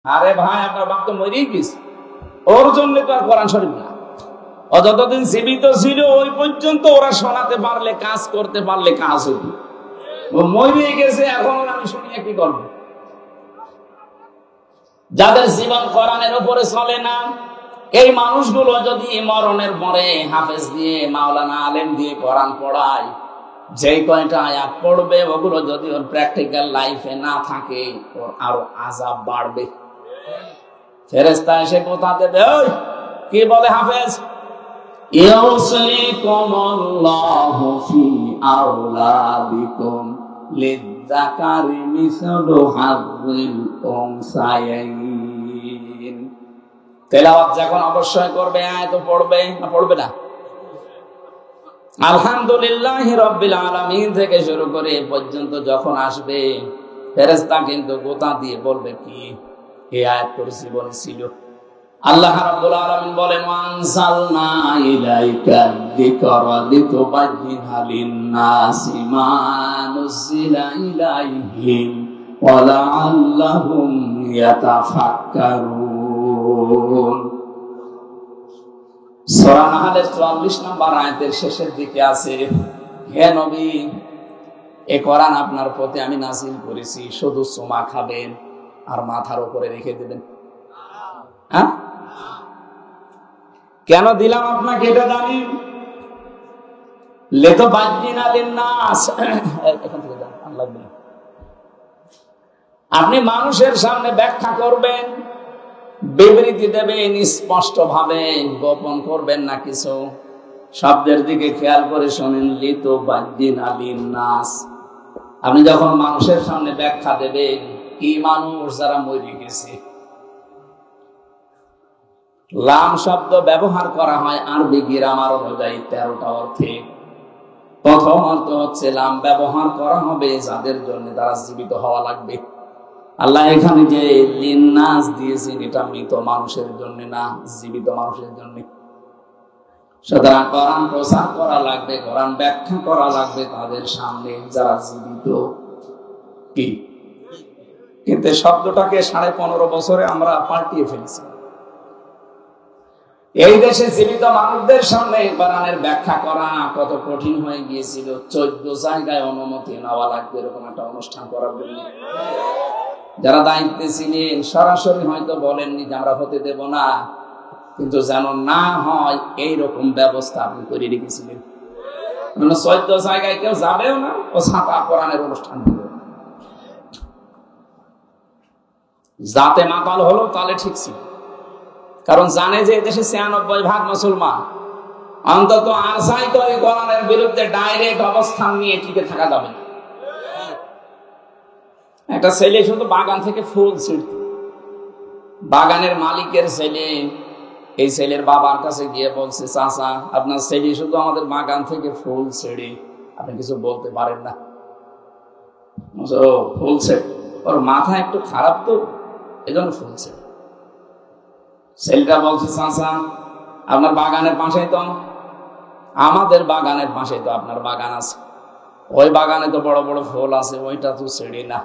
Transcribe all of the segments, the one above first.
আরে ভাই, আপনার বাপ তো মরেই গেছে, ওর জন্য তো আর কোরআন শরীফ না। ও যতদিন জীবিত ছিল ওই পর্যন্ত ওরা শোনাতে পারলে, কাজ করতে পারলে কাজ হইত। ও মরে গেছে, এখন আমি শুনিয়ে কি করবো? যাদের জীবন কোরআনের উপরে চলে না, এই মানুষগুলো যদি মরণের পরে হাফেজ দিয়ে, মাওলানা আলেম দিয়ে কোরআন পড়ায়, যে কয়টা আয়াত পড়বে ওগুলো যদি ওর প্র্যাকটিক্যাল লাইফে না থাকে, ওর আরো আযাব বাড়বে। ফেরেশতা এসে কথা দেবে, ওই কি বলে হাফেজ, ইউসিকুমুল্লাহু ফি আওলাদিকুম লিয-যাকারি মিসলু হাযযিল উনসায়াইন। তেলাওয়াত যখন অবশ্যই করবে, আয়াত পড়বে না পড়বে না? আলহামদুলিল্লাহি রাব্বিল আলামিন থেকে শুরু করে এ পর্যন্ত যখন আসবে, ফেরেশতা কিন্তু গোতা দিয়ে বলবে, কি এই আয়াত তোর জীবনে ছিল? আল্লাহ রাব্বুল আলামিন বলেন, ওয়ানজালনা ইলাইকা যিকরা লিতুবায়্যিনা লিন-নাসি মা নুজিলা ইলাইহিম ওয়া লাআল্লাহুম ইয়াতাফাক্কারুন। সূরা নাহলের 44 নম্বর আয়াতের শেষের দিকে আছে, হে নবী, এই কোরআন আপনার প্রতি আমি নাযিল করেছি, শুধু চুমা খাবেন আর মাথার উপরে রেখে দেবেন। হ্যাঁ, কেন দিলাম আপনাকে এটা জানি? লিতুবায়্যিনা লিন-নাস, এখান থেকে যান, আল্লাহ বলেন আপনি মানুষের সামনে ব্যাখ্যা করবেন, বিবৃতি দেবেন স্পষ্ট ভাবে, গোপন করবেন না কিছু। শব্দের দিকে খেয়াল করে শোনেন, লিতুবায়্যিনা লিন-নাস। আপনি যখন মানুষের সামনে ব্যাখ্যা দেবেন, কি মানুষ যারা মরে গেছে, লাম শব্দ ব্যবহার করা হয় আরবি গ্রামার অনুযায়ী 13টা অর্থে। প্রথম অর্থ হচ্ছে লাম ব্যবহার করা হবে যাদের জন্য তারা জীবিত হওয়া লাগবে। আল্লাহ এখানে যে লিন-নাস দিয়েছেন, এটা মৃত মানুষের জন্য না, জীবিত মানুষের জন্য। সুতরাং কোরআন প্রচার করা লাগবে, কোরআন ব্যাখ্যা করা লাগবে তাদের সামনে যারা জীবিত। কি কিন্তু শব্দটাকে 15.5 বছরে আমরা পাল্টিয়ে ফেলেছি। এই দেশে জীবিত মানুষদের সামনে কোরআনের ব্যাখ্যা করা কত কঠিন হয়ে গিয়েছিল। 14 জায়গায় অনুমতি নেওয়া লাগবে এরকম একটা অনুষ্ঠান করার জন্য। যারা দায়িত্বে ছিলেন সরাসরি হয়তো বলেননি যে আমরা হতে দেব না, কিন্তু যেন না হয় এইরকম ব্যবস্থা আপনি করে রেখেছিলেন। 14 জায়গায় কেউ যাবেও না, ও ছাপা কোরআনের অনুষ্ঠান দিবে। যাতে মাতাল হলো তাহলে ঠিক ছিল, কারণ জানে যে এদেশে 96% মুসলমান। অন্তত আশাই করে কোরআনের বিরুদ্ধে ডাইরেক্ট অবস্থান নিয়ে টিকে থাকা যাবে না। একটা ছেলে শুধু বাগান থেকে ফুল ছিঁড়ত, বাগানের মালিকের ছেলে এই ছেলের বাবার কাছে গিয়ে বলছে, চাচা আপনার ছেলে শুধু আমাদের বাগান থেকে ফুল ছেড়ে, আপনি কিছু বলতে পারেন না? ফুল ছেড়ে, ওর মাথা একটু খারাপ তো, এই জন্য ফুল ছেড়ে। ছেলেটা বলছে, চাচা আপনার বাগানের পাশেই তো, আমাদের বাগানের পাশেই তো আপনার বাগান আছে, ওই বাগানে তো বড় বড় ফুল আছে, ওইটা তো ছেড়ে না।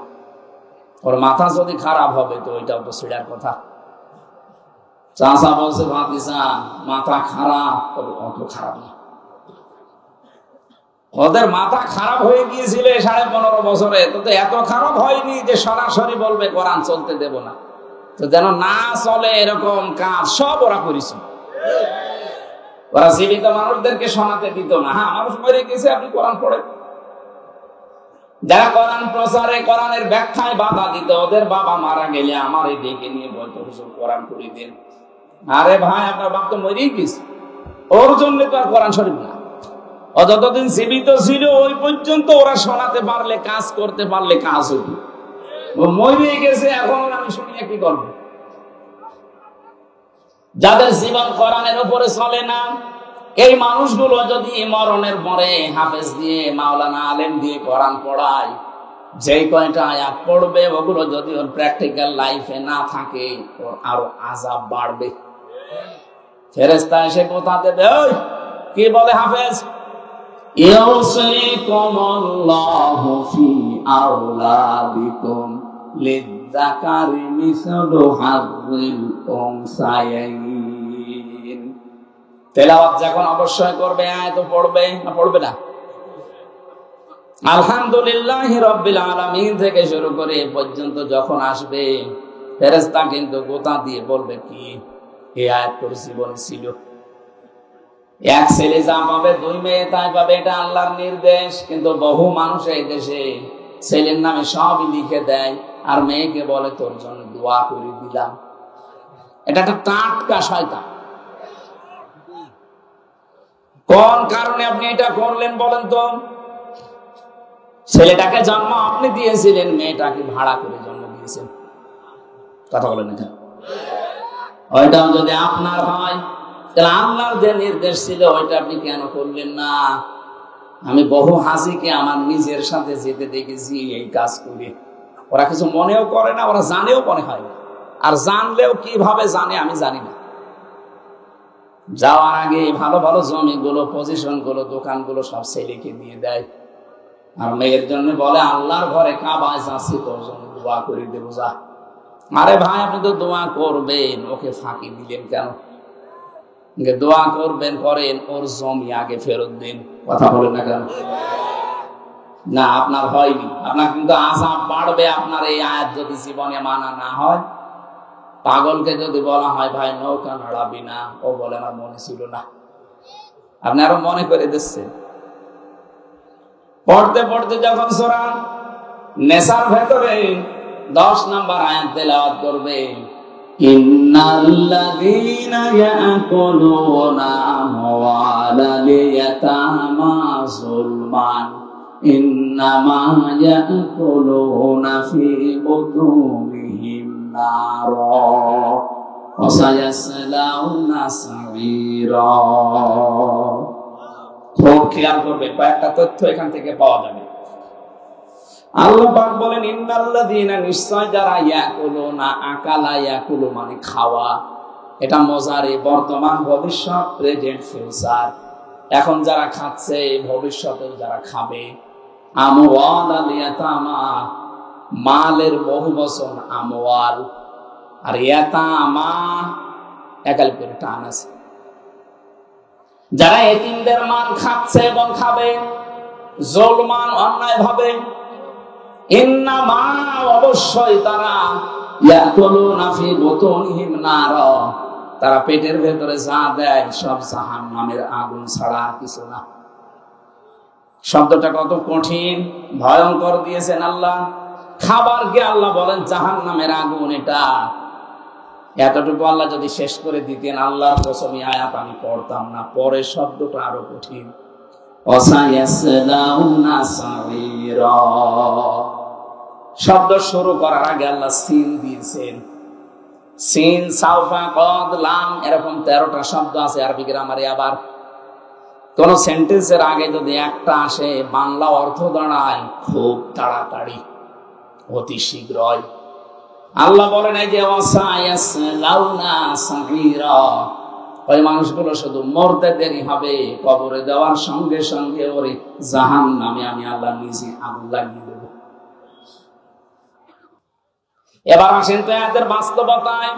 ওর মাথা যদি খারাপ হবে তো ওইটাও তো ছেড়ার কথা। চাচা বলছে, ভাতিজা মাথা খারাপ, অত খারাপ না। ওদের মাথা খারাপ হয়ে গিয়েছিল 15.5 বছরে, তো এত খারাপ হয়নি যে সরাসরি বলবে কোরআন চলতে দেব না। তো যেন না চলে এরকম কাজ সব ওরা করেছে। ওরা জীবিত মানুষদেরকে শোনাতে দিত না। হ্যাঁ, মানুষ মরে গেছে, আপনি কোরআন পড়েন। যারা কোরআন প্রচারে, কোরআনের ব্যাখ্যায় বাধা দিত, ওদের বাবা মারা গেলে আমার এই ডেকে নিয়ে বলতো, হুজুর কোরআন পড়ে দেন। আরে ভাই, আপনার বাপ তো মরেই গেছে, ওর জন্য তো আর কোরআন শরীফ না। ও যতদিন জীবিত ছিল ওই পর্যন্ত ওরা শোনাতে পারলে, কাজ করতে পারলে কাজ হইত। ও মরে গেছে, এখন আমি শুনিয়ে কি করবো? যাদের জীবন কোরআনের উপরে চলে না, এই মানুষগুলো যদি মরণের পরে হাফেজ দিয়ে, মাওলানা আলেম দিয়ে কোরআন পড়ায়, যে কয়টা আয়াত পড়বে ওগুলো যদি ওর প্র্যাকটিক্যাল লাইফে না থাকে, ওর আরো আযাব বাড়বে। ফেরেশতা এসে কথা দেবে, ওই কি বলে হাফেজ, ইউসিকুমুল্লাহু ফি আওলাদিকুম লিয লিযযাকারি মিসলু হাযযিল উনসায়াইন। তেলাওয়াত যখন অবশ্যই করবে আয়াত পড়বে না পড়বে না? আলহামদুলিল্লাহি রাব্বিল আলামিন থেকে শুরু করে এ পর্যন্ত যখন আসবে ফেরেশতা কিন্তু গোতা দিয়ে বলবে কি এই আয়াত তোর জীবনে ছিল। এক ছেলে যা পাবে, দুই মেয়ে তাই পাবে, এটা আল্লাহর নির্দেশ। কিন্তু বহু মানুষ এই দেশে ছেলের নামে সবই লিখে দেয় আর মেয়েকে বলে তোর জন্য দোয়া করে দিলাম। এটা একটা টাটকা শয়তান। কোন কারণে আপনি এটা করলেন বলেন তো? ছেলেটাকে জন্ম আপনি দিয়েছিলেন, মেয়েটাকে ভাড়া করে জন্ম দিয়েছেন। কথা বলেন এটা। ওইটাও যদি আপনার হয় তাহলে আল্লাহর যে নির্দেশ ছিল ওইটা আপনি কেন করলেন না? আমি বহু হাজিকে আমার নিজের সাথে যেতে দেখেছি এই কাজ করে। ওরা কিছু মনেও করে না, ওরা জানেও মনে হয় না। আর জানলেও কিভাবে জানে আমি জানি না। যাওয়ার আগে ভালো ভালো জমিগুলো, পজিশনগুলো, দোকানগুলো সব ছেলেকে দিয়ে দেয়। আর মেয়ের জন্য বলে আল্লাহর ঘরে কাবায় যাচ্ছি, তোর জন্য দোয়া করে দেবো যা। আরে ভাই, আপনি তো দোয়া করবেন, ওকে ফাঁকি দিলেন কেন? দোয়া করবেন করেন, ওর জমি আগে ফেরত দিন। কথা বলেন না কেন? না, আপনার হয়নি। আপনার কিন্তু আযাব বাড়বে আপনার এই আয়াত যদি জীবনে মানা না হয়। পাগলকে যদি বলা হয় ভাই নৌকা নাড়াবি না, ও বলে আমার মনে ছিল না। আপনি আরো মনে করে দিচ্ছেন। পড়তে পড়তে যখন সূরা নেসার ভেতরে 10 নম্বর আয়াত তেলাওয়াত করবে, ইন্নাল্লাযীনা ইয়াকুলুনা আমওয়ালাল ইয়াতামা যুলমান ইন্নামা ইয়াকুলুনা ফি বুতুনিহিম নারা ওয়া সায়াসলাউনা সাঈরা। খুব খেয়াল করবে, কয়েকটা তথ্য এখান থেকে পাওয়া যাবে। আল্লাহ পাক বলেন ইন্নাল্লাযীনা, নিশ্চয় যারা, ইয়াকুলুনা, আকালা ইয়াকুলু মানে খাওয়া, এটা মজারে, বর্তমান, ভবিষ্যৎ, প্রেজেন্ট, ফিউচার। এখন যারা খাচ্ছে, ভবিষ্যতেও যারা খাবে। আমওয়ালাল ইয়াতামা, মালের বহু বচন আমওয়াল, আর ইয়াতামা একাল করে টান আছে। যারা এতিমদের মাল খাচ্ছে এবং খাবে, জুলমান, অন্যায় ভাবে, ইন্নামা অবশ্যই তারা, ইয়াকুলুনা ফি বুতুনিহিম নারা, তারা পেটের ভেতরে যা দেয় সব জাহান্নামের আগুন ছাড়া কিছু না। শব্দটা কত কঠিন, ভয়ঙ্কর দিয়েছেন আল্লাহ। খাবারকে আল্লাহ বলেন জাহান্নামের আগুন। এটা এতটুকু আল্লাহ যদি শেষ করে দিতেন, আল্লাহর কসম এই আয়াত আমি পড়তাম না। পরের শব্দটা আরো কঠিন, ওয়াসায়াসলাউনা সাঈরা। শব্দ শুরু করার আগে আল্লাহ সিন দিয়েছেন। সিন, সাউফা, কদ, লাম, এরকম 13টা শব্দ আছে আরবি গ্রামারে। আবার কোন সেন্টেন্সের আগে যদি একটা আসে, বাংলা অর্থ দাঁড়ায় খুব তাড়াতাড়ি, অতি শীঘ্রই। আল্লাহ বলেন এই যে ওয়াসায়াসলাউনা সাঈরা, ওই মানুষগুলো শুধু মরতে দেরি হবে, কবরে দেওয়ার সঙ্গে সঙ্গে ওরে জাহান্নামে আমি আল্লাহ নিজে আগুন লাগিয়ে দেব। এবার আসেন তো এদের বাস্তবতায়।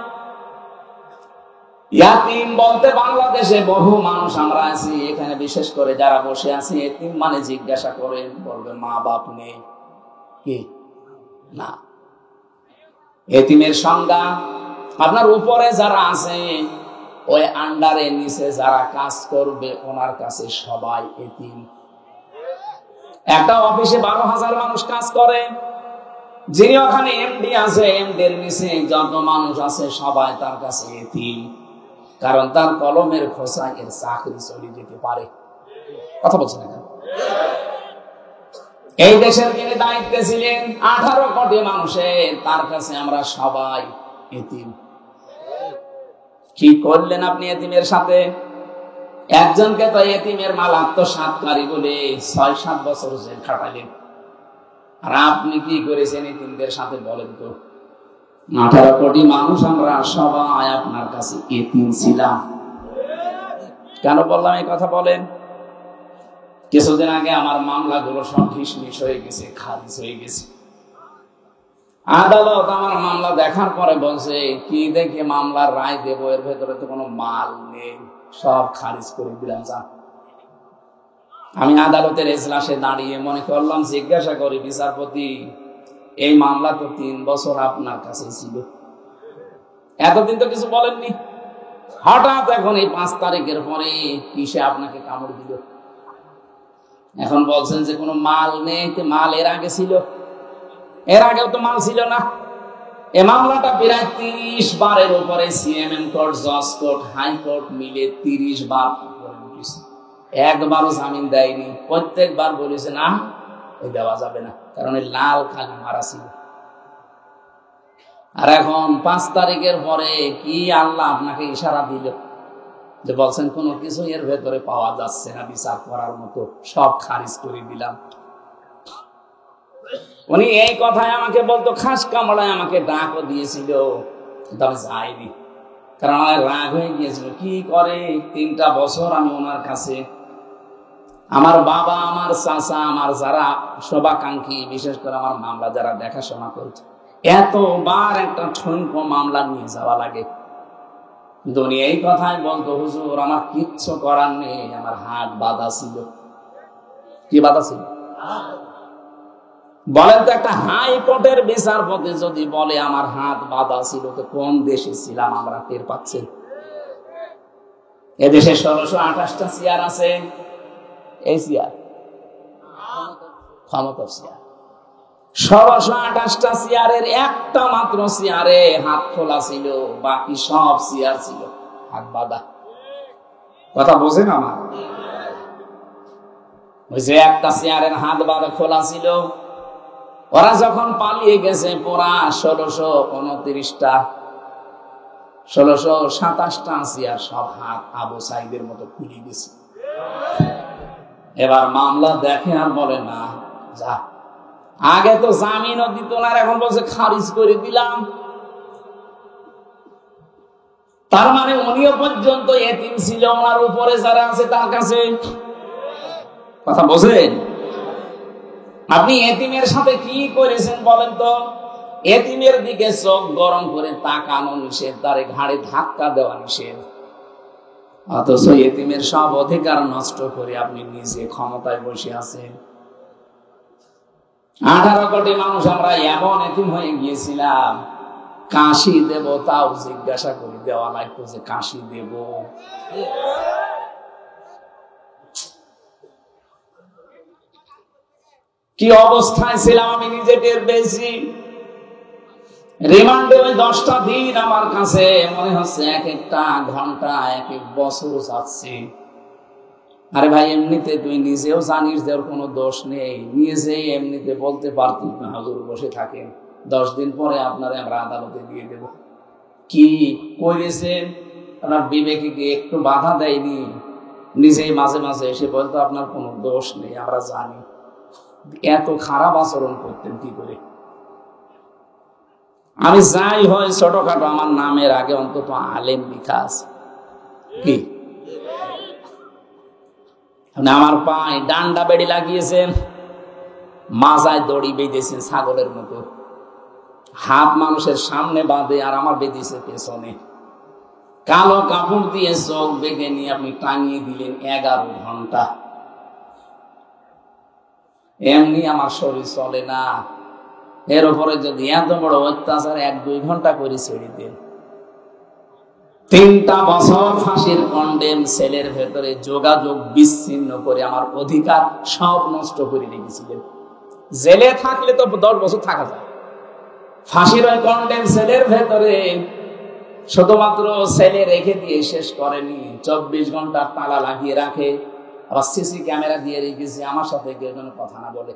ইয়াতিম বলতে বাংলাদেশে বহু মানুষ আমরা আছি, এখানে বিশেষ করে যারা বসে আছি, এতিম মানে জিজ্ঞাসা করেন, বলবে মা বাপ নেই। কি না, এতিমের সংজ্ঞা আপনার উপরে যারা আছে, ওই আন্ডারে নিচে যারা কাজ করবে, ওনার কাছে সবাই এতিম। একটা অফিসে 12,000 মানুষ কাজ করে, যিনি ওখানে এমডি আছে, এমডির নিচে যত মানুষ আছে সবাই তার কাছে এতিম। কারণ তার কলমের খোসায় এর চাকরি চলে যেতে পারে। কথা বলছেন না? এই দেশের যিনি দায়িত্বে ছিলেন, 18 কোটি মানুষের, তার কাছে আমরা সবাই এতিম। কি করলেন আপনি এতিমের সাথে? একজনকে তো এতিমের মাল আত্মসাৎকারী বলে 6-7 বছর জেল খাটালেন। আর আপনি কি করেছেন এতিমদের সাথে বলেন তো? 18 কোটি মানুষ আমরা সবাই আপনার কাছে এতিম ছিলাম। কেন বললাম এই কথা বলেন? কিছুদিন আগে আমার মামলাগুলো সব ঢিসমিস হয়ে গেছে, খারিজ হয়ে গেছে। আদালত আমার মামলা দেখার পরে বলছে, কি দেখে মামলার রায় দেবো, এর ভেতরে তো কোনো মাল নেই, সব খারিজ করে দিলাম। যা। আমি আদালতের এজলাসে দাঁড়িয়ে মনে করলাম, জিজ্ঞাসা করি বিচারপতি, এই মামলা তো 3 বছর আপনার কাছে ছিল, এতদিন তো কিছু বলেননি, হঠাৎ এখন এই 5 তারিখের পরে কিসে আপনাকে কামড় দিল? এখন বলছেন যে কোনো মাল নেই। মাল এর আগে ছিল? এর আগেও তো মাল ছিল না। এই মামলাটা প্রায় 30 বারের উপরে সিএমএম কোর্ট, জজ কোর্ট, হাইকোর্ট মিলে 30 বার করে উঠেছে, একবারও জামিন দেয়নি। প্রত্যেকবার বলেছে না, ওই দেওয়া যাবে না, কারণ এই লাল খালি মারা ছিল। আর এখন 5 তারিখের পরে কি আল্লাহ আপনাকে ইশারা দিল যে বলছেন কোনো কিছু এর ভেতরে পাওয়া যাচ্ছে না বিচার করার মতো, সব খারিজ করে দিলাম। উনি এই কথায় আমাকে বলতো, খাস কামড়ায় আমাকে ডাকও দিয়েছিল, কিন্তু আমি যাইনি, কারণ আমার রাগ হয়ে গিয়েছিল। কি করে 3টা বছর আমি ওনার কাছে, আমার বাবা, আমার চাচা, আমার যারা শুভাকাঙ্ক্ষী, বিশেষ করে আমার মামলা যারা দেখাশোনা করছে, এতবার একটা ঠনকো মামলা নিয়ে যাওয়া লাগে। কিন্তু উনি এই কথাই বলতো, হুজুর আমার কিচ্ছু করার নেই, আমার হাত বাঁধা ছিল। কি বাঁধা ছিল বলেন তো? একটা হাইকোর্টের বিচারপতি যদি বলে আমার হাত বাঁধা ছিল, তো কোন দেশে ছিলাম আমরা টের পাচ্ছেন? এদেশে 1628টা চেয়ার আছে। এই চেয়ার ক্ষমতার চেয়ার, 1628টা চেয়ারের একটা মাত্র চেয়ারে হাত খোলা ছিল, বাকি সব চেয়ার ছিল হাত বাঁধা। কথা বোঝেন আমার? ওই যে একটা চেয়ারের হাত বাঁধা খোলা ছিল, ওরা যখন পালিয়ে গেছে পুরা 1629টা, 1627টা চেয়ার সব হাত আবু সাইদের মতো খুলে গেছে। এবার মামলা দেখে আর বলে না যা, আগে তো জামিনও দিত না, এখন বলছে খারিজ করে দিলাম। তার মানে উনিও পর্যন্ত এতিম ছিল, ওনার উপরে যারা আছে তার কাছে। কথা বোঝেন? আপনি এতিমের সাথে কি করেছেন বলেন তো? এতিমের দিকে চোখ গরম করে তাকানো নিষেধ, তারে ঘাড়ে ধাক্কা দেওয়া নিষেধ, অথচ এতিমের সব অধিকার নষ্ট করে আপনি নিজে ক্ষমতায় বসে আছেন। 18 কোটি মানুষ আমরা এমন এতিম হয়ে গিয়েছিলাম, কাশি দেব তাও জিজ্ঞাসা করে দেওয়া লাগতো যে কাশি দেব। কি অবস্থায় ছিলাম আমি নিজে টের পেয়েছি। রিমান্ডে ওই 10টা দিন আমার কাছে মনে হচ্ছে এক একটা ঘন্টা, এক এক বছর যাচ্ছে। আরে ভাই, এমনিতে তুই নিজেও জানিস যে ওর কোনো দোষ নেই, নিজেই এমনিতে বলতে পারতিস না হুজুর বসে থাকেন, 10 দিন পরে আপনারে আমরা আদালতে দিয়ে দেব। কি করেছেন? আপনার বিবেকে কি একটু বাধা দেয়নি? নিজেই মাঝে মাঝে এসে বলতো আপনার কোনো দোষ নেই, আমরা জানি। এত খারাপ আচরণ করতেন কি করে? আমি যাই হয় ছোটখাটো, আমার নামের আগে অন্তত আলেম লেখা আছে। কি আমার পায়ে ডান্ডা বেড়ি লাগিয়েছেন, মাজায় দড়ি বেঁধেছেন ছাগলের মতো, হাত মানুষের সামনে বাঁধে আর আমার বেঁধেছে পেছনে, কালো কাপড় দিয়ে চোখ বেঁধে নিয়ে আপনি টাঙিয়ে দিলেন 11 ঘন্টা। এমনি আমার শরীর চলে না, এর উপরে যদি এত বড় অত্যাচার 1-2 ঘন্টা করে ছেড়ে দেন। 3টা বছর ফাঁসির কন্ডেম সেলের ভেতরে যোগাযোগ বিচ্ছিন্ন করে আমার অধিকার সব নষ্ট করে রেখেছিলেন। জেলে থাকলে তো 10 বছর থাকা যায়, ফাঁসির ওই কন্ডেম সেলের ভেতরে শুধুমাত্র সেলে রেখে দিয়ে শেষ করেনি, 24 ঘন্টা তালা লাগিয়ে রাখে, আবার সিসি ক্যামেরা দিয়ে রেখেছে, আমার সাথে কেউ যেন কথা না বলে।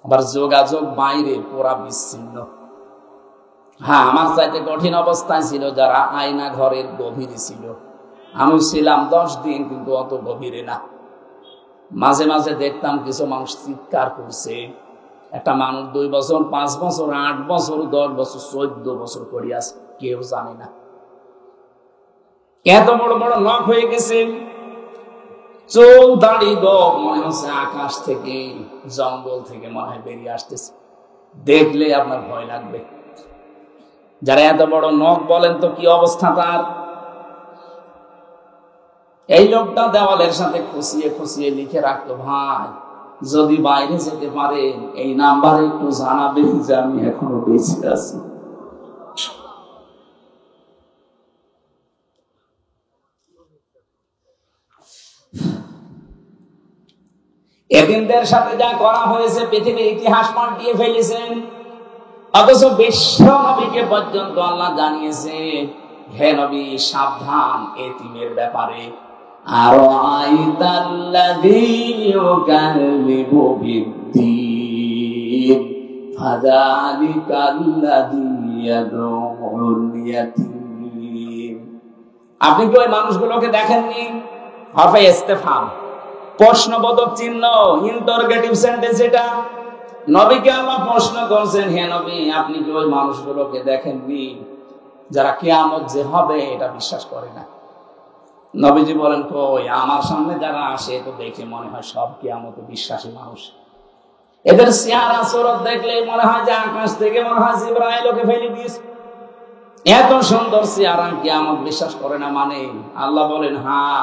আবার যোগাযোগ বাইরে পুরা বিচ্ছিন্ন। হ্যাঁ, আমার চাইতে কঠিন অবস্থায় ছিল যারা আয়না ঘরের গভীরে ছিল। আমি ছিলাম 10 দিন, কিন্তু অত গভীরে না। মাঝে মাঝে দেখতাম কিছু মানুষ চিৎকার করছে। একটা মানুষ 2 বছর, 5 বছর, 8 বছর, 10 বছর, 14 বছর করে আছে, কেউ জানে না। এত বড় বড় নখ হয়ে গেছে, চুল দাড়ি গো মনে হচ্ছে আকাশ থেকে, জঙ্গল থেকে মনে হয় বেরিয়ে আসতেছে। দেখলে আপনার ভয় লাগবে। যারা এত বড় নখ বলেন তো কি অবস্থা তার। এই লোকটা দেওয়ালের সাথে খুশিয়ে খুশিয়ে লিখে রাখতো, ভাই যদি বাইরে যেতে পারেন এই নাম্বারে একটু জানাবেন যে আমি এখনো বেঁচে আছি। এতিমদের সাথে যা করা হয়েছে পৃথিবীর ইতিহাস পাল্টিয়ে ফেলেছেন। অথচ বিশ্ব নবীকে পর্যন্ত আল্লাহ জানিয়েছে, হে নবী সাবধান এতিমের ব্যাপারে। আর আইতাল্লাযী ইউকাযযিবু বিদ্দীন ফাযালিকাল্লাযী ইয়াদউল ইয়াতীম। আপনি কি ওই মানুষগুলোকে দেখেননি? হরফে ইস্তেফহাম, প্রশ্নবোধক চিহ্ন, ইন্টারোগেটিভ সেন্টেন্স। এটা নবীকে আল্লাহ প্রশ্ন করছেন, হে নবী আপনি কি ওই মানুষগুলোকে দেখেননি যারা কিয়ামত যে হবে এটা বিশ্বাস করে না? নবীজি বলেন, কই, আমার সামনে যারা আসে তো দেখে মনে হয় সব কিয়ামতে বিশ্বাসী মানুষ। এদের চেহারা সুরত দেখলে মনে হয় যে আকাশ থেকে মনে হয় জিবরাইল ওকে ফেলে দিয়েছে। এত সুন্দর চেহারা, কিয়ামত বিশ্বাস করে না মানে? আল্লাহ বলেন, হ্যাঁ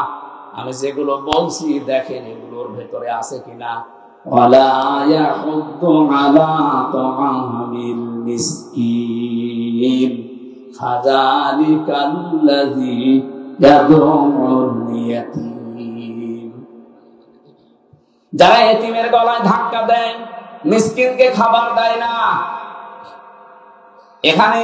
আমি যেগুলো বলছি দেখেন এগুলোর ভেতরে আছে কিনা। ওয়ালা ইয়াহুদ্দু আলা তাআমিল মিসকিন ফাযালিকাল্লাযী ইয়াদউল ইয়াতীম। যারা এতিমের গলায় ধাক্কা দেয়, মিসকিনকে খাবার দেয় না। এখানে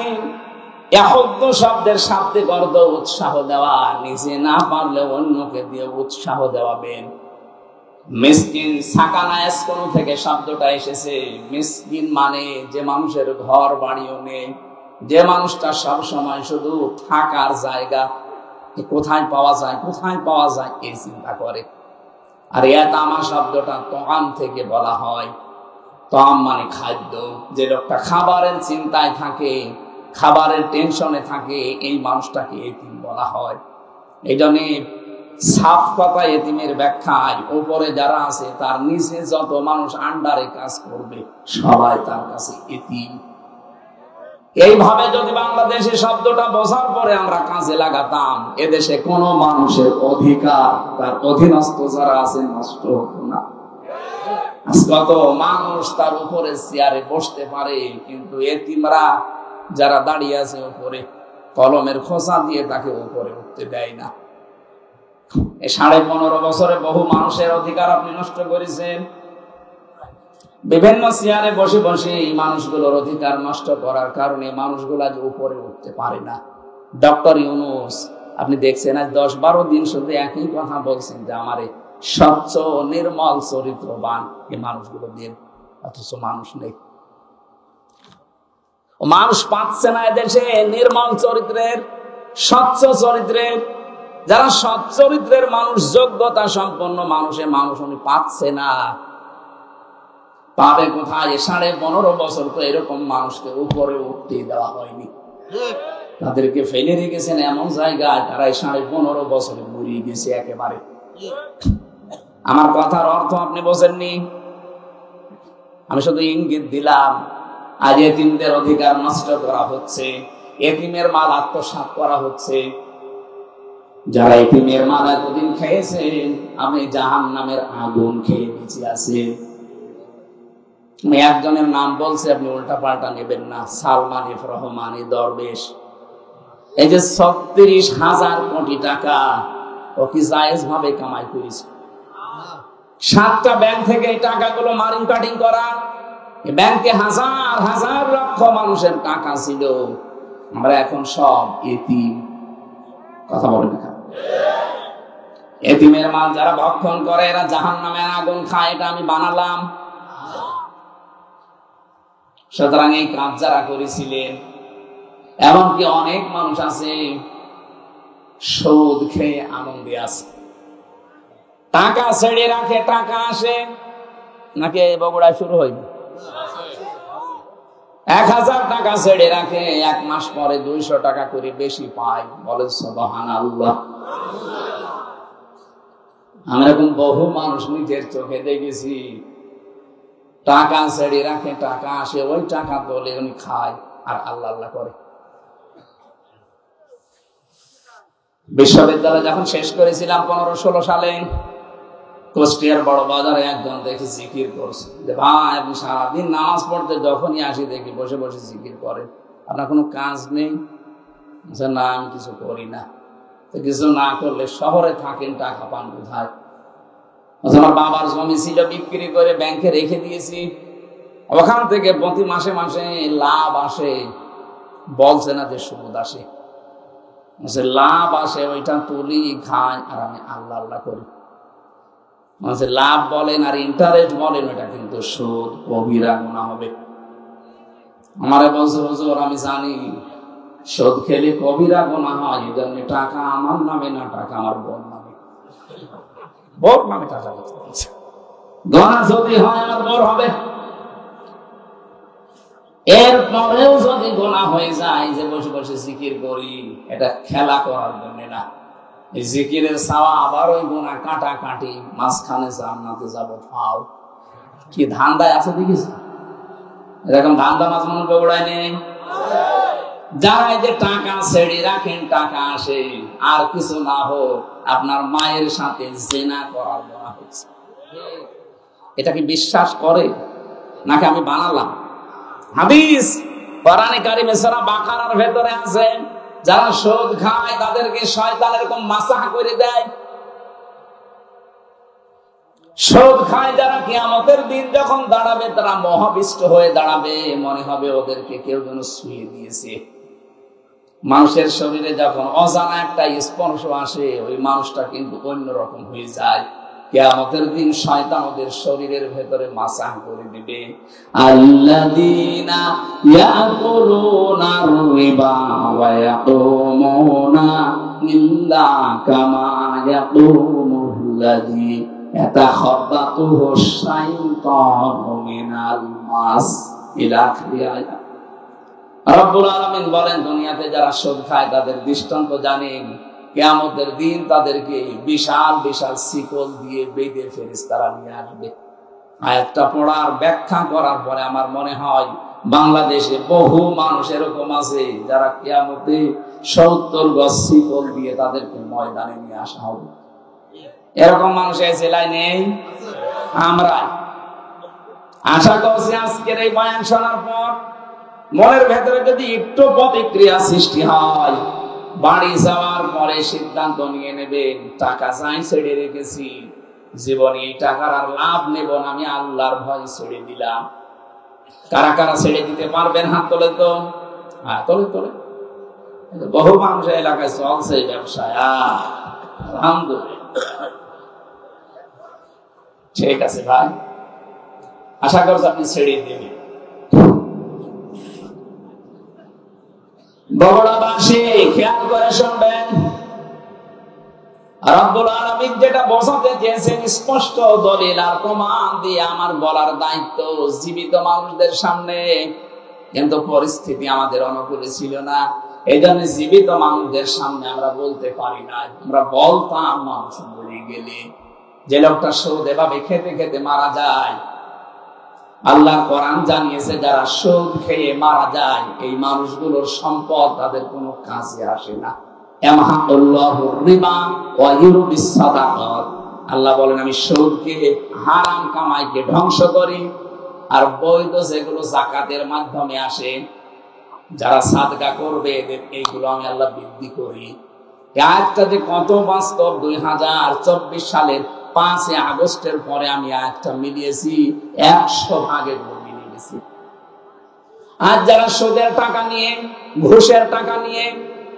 ইয়াহুদ্দু শব্দের শাব্দিক অর্থ উৎসাহ দেওয়া, নিজে না পারলে অন্যকে দিয়ে উৎসাহ দেওয়াবেন। মিসকিন সাকানা এসকোন থেকে শব্দটা এসেছে। মিসকিন মানে যে মানুষের ঘর বাড়িও নেই, যে মানুষটা সব সময় শুধু থাকার জায়গা কোথায় পাওয়া যায় কোথায় পাওয়া যায় এই চিন্তা করে। আর ইয়াতামা শব্দটা তআম থেকে বলা হয়। তআম মানে খাদ্য। যে লোকটা খাবারের চিন্তায় থাকে, খাবারের টেনশনে থাকে, এই মানুষটাকে এতিম বলা হয়। এই জন্য সাফ কথা এতিমের ব্যাখ্যায় উপরে যারা আছে তার নিচে যত মানুষ আন্ডারে কাজ করবে সবাই তার কাছে এতিম। এইভাবে যদি বাংলাদেশে শব্দটা বোঝার পরে আমরা কাজে লাগাতাম, এদেশে কোনো মানুষের অধিকার তার অধীনস্থ যারা আছে নষ্ট হতো না। কত মানুষ তার উপরে চেয়ারে বসতে পারে, কিন্তু এতিমরা যারা দাঁড়িয়ে আছে উপরে কলমের খোসা দিয়ে তাকে উপরে উঠতে দেয় না। এই 15.5 বছরে বহু মানুষের অধিকার আপনি নষ্ট করেছেন। বিভিন্ন চেয়ারে বসে বসে এই মানুষগুলোর অধিকার নষ্ট করার কারণে মানুষগুলা যে উপরে উঠতে পারে না। ডক্টর ইউনূস আপনি দেখছেন আজ 10-12 দিন শুধু একই কথা বলছেন যে আমারে স্বচ্ছ নির্মল চরিত্রবান এই মানুষগুলো দিন, অথচ মানুষ নেই। মানুষ পাচ্ছে না এদেশে নির্মল চরিত্রের, স্বচ্ছ চরিত্রের। যারা সৎ চরিত্রের মানুষ, যোগ্যতা সম্পন্ন মানুষ উনি পাচ্ছে না। পাবে কোথায়? 15.5 বছর তো এরকম মানুষকে উপরে উঠতে দেওয়া হয়নি। তাদেরকে ফেলে রেখেছেন এমন জায়গায় তারা 15.5 বছরে মরিয়ে গেছে একেবারে। আমার কথার অর্থ আপনি বোঝেননি, আমি শুধু ইঙ্গিত দিলাম। আজ এতিমদের অধিকার নষ্ট করা হচ্ছে, এতিমের মাল আত্মসাৎ করা হচ্ছে। যারা এতিমের মাল এতদিন খেয়েছেন, আমি জাহান্নামের আগুন খেয়ে বেঁচে আছি। আমি একজনের নাম বলছি, আপনি উল্টা পাল্টা নেবেন না। সালমান এফ রহমানি দরবেশ, এই যে 36,000 কোটি টাকা ও কি জায়েজ ভাবে কামাই করেছে। 7টা ব্যাংক থেকে এই টাকাগুলো মারিং কাটিং করা। ব্যাংকে হাজার হাজার লক্ষ মানুষের টাকা ছিল, আমরা এখন সব এতিম। কথা বলেন না? এতিমের মাল যারা ভক্ষণ করে এরা জাহান্নামের আগুন খায়, এটা আমি বানালাম। সুতরাং এই কাজ যারা করেছিলেন, এমনকি অনেক মানুষ আছে সুদ খেয়ে আনন্দে আছে, টাকা ছেড়ে রাখে, টাকা আসে নাকি বগুড়ায় শুরু হইবে। 1000 টাকা ছেড়ে রাখে, 1 মাস পরে 200 টাকা করে বেশি পায়। বলে সুবহানাল্লাহ। আমরা এখন বহু মানুষ নিজের চোখে দেখেছি, টাকা ছেড়ে রাখে, টাকা আসে, ওই টাকা তোলে, উনি খায় আর আল্লাহ আল্লাহ করে। বিশ্ববিদ্যালয় যখন শেষ করেছিলাম 15-16 সালে, কুষ্টিয়ার বড় বাজারে একজন দেখি জিকির করছে, যে ভাই আপনি সারাদিন নামাজ পড়তে যখনই আসি দেখি বসে বসে জিকির করেন, আপনার কোনো কাজ নেই? না, আমি কিছু করি না। তো কিছু না করলে শহরে থাকেন, টাকা পান কোথায়? আমার বাবার জমি ছিল, বিক্রি করে ব্যাংকে রেখে দিয়েছি, ওখান থেকে প্রতি মাসে মাসে লাভ আসে, বলছে না যে সুদ আসে, লাভ আসে, ওইটা তুলি খাই আর আমি আল্লাহ আল্লাহ করি। লাভ বলেন আর ইন্টারেস্ট বলেন, ওটা কিন্তু সুদ, কবিরা গুনাহ হবে। আমারে বলছে হুজুর আমি জানি সুদ খেলে কবিরা গুনাহ হয়, এই জন্য টাকা আমার নামে না, টাকা আমার বোন নামে, বোর নামে টাকা দিতে, গোনা যদি হয় আমার বোর হবে। এরপরেও যদি গোনা হয়ে যায়, যে বসে বসে জিকির করি, এটা খেলা করার জন্য না, এই জিকিরের সাওয়া আবার ওই গোনা কাটা কাটি, মাঝখানে জান্নাতে যাব ফাও। কি ধান্দায় আছে দেখিস? এরকম ধান্দা মাঝ মানুষ বগুড়ায় নেই। যারা এই যে টাকা ছেড়ে রাখেন, টাকা আসে, আর কিছু না হোক আপনার মায়ের সাথে জিনা করার গোনা হচ্ছে, এটা কি বিশ্বাস করে নাকি আমি বানালাম? হাদিস কোরআনে কারিমে সূরা বাকারার ভেতরে আছে, যারা সুদ খায় তাদেরকে শয়তান এরকম মাসাহ করে দেয়। সুদ খায় যারা, কিয়ামতের দিন যখন দাঁড়াবে তারা মহাবিষ্ট হয়ে দাঁড়াবে, মনে হবে ওদেরকে কেউ যেন শুয়ে দিয়েছে। মানুষের শরীরে যখন অজানা একটা স্পর্শ আসে, ওই মানুষটা কিন্তু অন্যরকম হয়ে যায়। কিয়ামতের দিন শয়তান ওদের শরীরের ভেতরে মাসাহ করে দিবে। আল্লাযীনা ইয়াকুলুনার রিবা ওয়া ইয়াকুমুনা ইল্লা কামা ইয়াকুমুল্লাযী ইয়াতাখাব্বাতুহুশ শাইতানু মিনাল মাস, ইলা আখিরি আয়াত। রব্বুল আলামিন বলেন, দুনিয়াতে যারা সুদ খায় তাদের দৃষ্টান্ত জানেন, কিয়ামতের দিন তাদেরকে বিশাল বিশাল শিকল দিয়ে বেঁধে ফেরেশতারা নিয়ে আসবে। আয়াতটা পড়ার ব্যাখ্যা করার পরে আমার মনে হয় বাংলাদেশে বহু মানুষ এরকম আছে যারা কিয়ামতে 70 গজ শিকল দিয়ে তাদেরকে ময়দানে নিয়ে আসা হবে। এরকম মানুষ এই জেলায় নেই? আমরা আশা করছি আজকের এই বয়ান শোনার পর মনের ভেতরে যদি একটু প্রতিক্রিয়া সৃষ্টি হয়, বাড়ি যাওয়ার পরে সিদ্ধান্ত নিয়ে নেবেন, টাকা যাই ছেড়ে রেখেছি, জীবনে এই টাকার আর লাভ নেব না, আমি আল্লাহর ভয় ছেড়ে দিলাম। কারা কারা ছেড়ে দিতে পারবেন? হাত তোলে তো। হ্যাঁ, তোলে তোলে। বহু মানুষ এলাকায় চলছে এই ব্যবসায়। আলহামদুলিল্লাহ, ঠিক আছে ভাই, আশা করছি আপনি ছেড়ে দেবেন। বগুড়াবাসী খেয়াল করে শুনবেন, রব্বুল আলামিন যেটা বোঝাতে চেয়েছেন স্পষ্ট দলিল আর প্রমাণ দিয়ে আমার বলার দায়িত্ব জীবিত মানুষদের সামনে, কিন্তু পরিস্থিতি আমাদের অনুকূলে ছিল না, এই জন্য জীবিত মানুষদের সামনে আমরা বলতে পারি না। আমরা বলতাম, মানুষ মরে গেলে যে লোকটা সুদ এভাবে খেতে খেতে মারা যায়, আল্লাহ কোরআন জানিয়েছে যারা সুদ খেয়ে মারা যায় এই মানুষগুলোর সম্পদ তাদের কোনো কাজে আসে না। ইয়ামহাকুল্লাহুর রিবা ওয়া ইউরবিস সাদাকাত, আল্লাহ বলেন আমি সুদকে, হারাম কামাইকে ধ্বংস করি, আর বৈধ যেগুলো যাকাতের মাধ্যমে আসে, যারা সাদকা করবে এদের এইগুলো আমি আল্লাহ বৃদ্ধি করি। এই আয়াতটা যে কত বাস্তব, 2024 সালের 5 আগস্টের পরে আমি আয়াতটা মিলিয়েছি, 100 ভাগে মিলিয়ে গেছি। আর যারা সুদের টাকা নিয়ে, ঘুষের টাকা নিয়ে,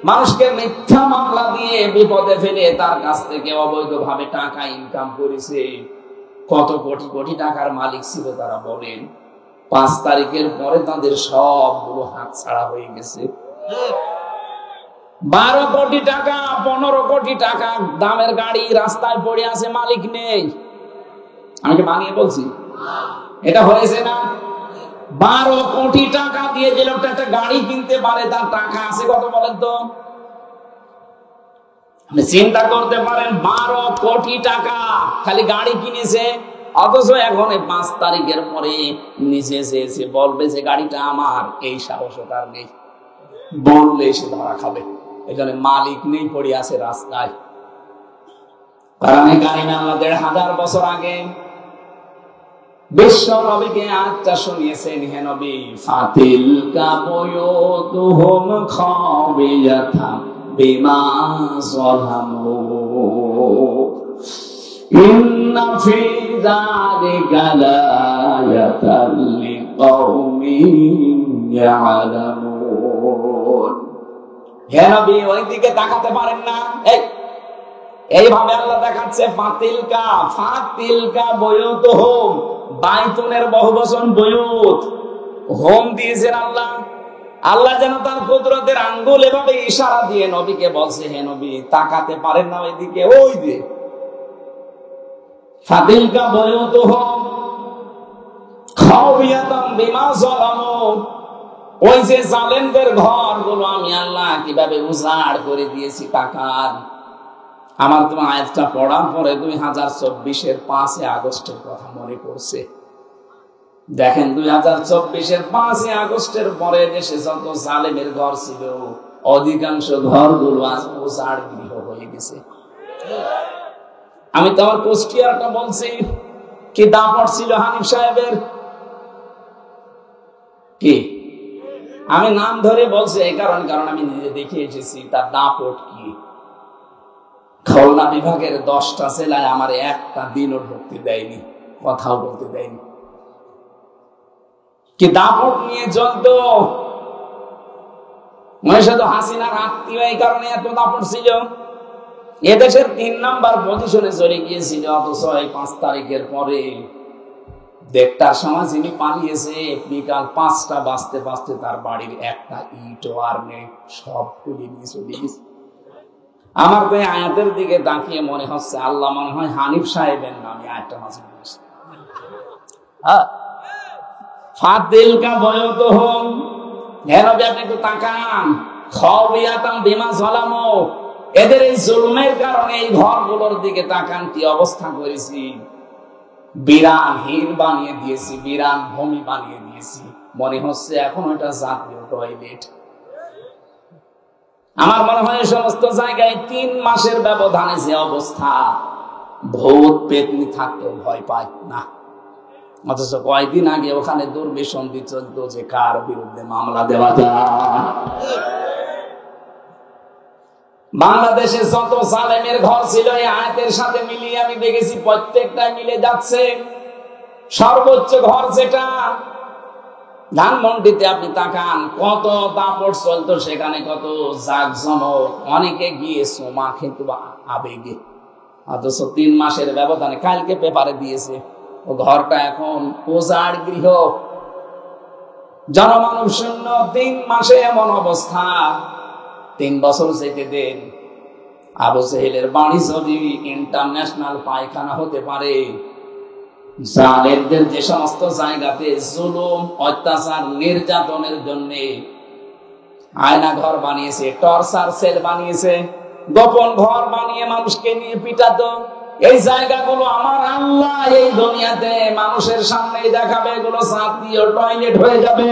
মানুষকে মিথ্যা মামলা দিয়ে বিপদে ফেলে তার কাছ থেকে অবৈধভাবে টাকা ইনকাম করেছে, কত কোটি কোটি টাকার মালিক ছিল তারা বলেন, 5 তারিখের পরে তাদের সবগুলো হাতছাড়া হয়ে গেছে। 12 কোটি টাকা, 15 কোটি টাকা দামের গাড়ি রাস্তায় পড়ে আছে, মালিক নেই। আমি কি বানিয়ে বলছি? এটা হয়েছে না? 12 কোটি টাকা দিয়ে যে লোকটা একটা গাড়ি কিনতে পারে, তার টাকা আছে কত বলেন তো? আপনি চিন্তা করতে পারেন, 12 কোটি টাকা খালি গাড়ি কিনেছে, অথচ এখন 5 তারিখের পরে নিচে এসে বলবে যে গাড়িটা আমার, এই সাহস তার নেই। বললে সে ধরা খাবে। এখানে মালিক নেই, পড়ে আছে রাস্তায়। কারণ এই গাড়ি আল্লাহ 1500 বছর আগে বিশ্ব নবীকে আয়াতটা শুনিয়েছেন, হে নবী, ফাতিলকা বুয়ুতুহুম খাবিয়াতাম বিমা যালামু ইন্না ফি যালিকা লাআয়াতান লিকাউমিন ইয়ালামুন। হে নবী, ওই দিকে তাকাতে পারেন না? এইভাবে আল্লাহ দেখাচ্ছে, ফাতিলকা বুয়ুতুহুম, বাইতুনের বহুবচন বুয়ুত, হোম দিয়েছেন আল্লাহ। আল্লাহ যেন তার কুদরতের আঙ্গুল এভাবে ইশারা দিয়ে নবীকে বলছে, হে নবী, তাকাতে পারেন না ওইদিকে? ওই যে ফাতিলকা বুয়ুতুহুম খাবিয়াতাম বিমা যালামু, ওই যে জালেমদের ঘরগুলো আমি আল্লাহ কিভাবে উজাড় করে দিয়েছি। তাকান। আমার তোমার আয়াতটা পড়ার পরে 2024-এর 5 আগস্টের কথা মনে পড়ছে। দেখেন, 2024-এর 5 আগস্টের পরে দেশে যত জালেমের ঘর ছিল, অধিকাংশ ঘরগুলো আজ উজাড় গৃহ হয়ে গেছে। আমি তো আমার কুষ্টিয়ারটা বলছি, কি দাপট ছিল হানিফ সাহেবের, কি আমি নাম ধরে বলছি এই কারণ আমি নিজে দেখে এসেছি তার দাপট কি। খুলনা বিভাগের 10টা জেলায় আমার একটা দিনও ঢুকতে দেয়নি, কথাও বলতে দেয়নি। কি দাপট নিয়ে চলতো। শুধু হাসিনার আত্মীয়, এই কারণে এত দাপট ছিল। এদেশের 3 নাম্বার পজিশনে চলে গিয়েছিল। অথচ 5 তারিখের পরে 1টার সময় যিনি পালিয়েছে, বিকাল 5টা বাজতে বাজতে তার বাড়ির একটা ইটও আর নেই, সব খুলে নিয়ে চলে গেছে। আমার তো আয়াতের দিকে তাকিয়ে মনে হচ্ছে আল্লাহ মনে হয় হানিফ সাহেবের নামে আয়াতটা নাযিল করেছে। ফাতিলকা বুয়ুতুহুম, হে নবী, আপনি একটু তাকান। খাবিয়াতাম বিমা যালামু, এদের এই জুলমের কারণে এই ঘরগুলোর দিকে তাকান, কি অবস্থা করেছি। বিরানহীন বানিয়ে দিয়েছি, বিরান ভূমি বানিয়ে দিয়েছি। মনে হচ্ছে এখন ওইটা জাতীয় টয়লেট। আমার মনে হয় এই সমস্ত জায়গায় 3 মাসের ব্যবধানে যে অবস্থা, ভূত পেতনি থাকতেও ভয় পায় না। অথচ কয়েকদিন আগে ওখানে দুর্বিসন্ধি চলতো যে কার বিরুদ্ধে মামলা দেওয়া যায়। বাংলাদেশে যত জালেমের ঘর ছিল এই আয়াতের সাথে মিলিয়ে আমি দেখেছি প্রত্যেকটা মিলে যাচ্ছে। সর্বোচ্চ ঘর যেটা ধানমন্ডিতে, আপনি তাকান কত দাপট চলতো সেখানে, কত জাঁকজমক, অনেকে গিয়ে সোমা খেত আবেগে। অথচ 3 মাসের ব্যবধানে, কালকে পেপারে দিয়েছে, ও ঘরটা এখন উজাড় গৃহ, জনমানব শূন্য। 3 মাসে এমন অবস্থা। 3 বছর যেতে দেন, আবু জেহেলের বাড়ি যদি ইন্টারন্যাশনাল পায়খানা হতে পারে, জালেমদের যে সমস্ত জায়গাতে জুলুম, অত্যাচার, নির্যাতনের জন্য আয়না ঘর বানিয়েছে, টর্চার সেল বানিয়েছে, গোপন ঘর বানিয়ে মানুষকে নিয়ে পিটাতো, এই জায়গাগুলো আমার আল্লাহ এই দুনিয়াতে মানুষের সামনে দেখাবে, এগুলো জাতীয় টয়লেট হয়ে যাবে।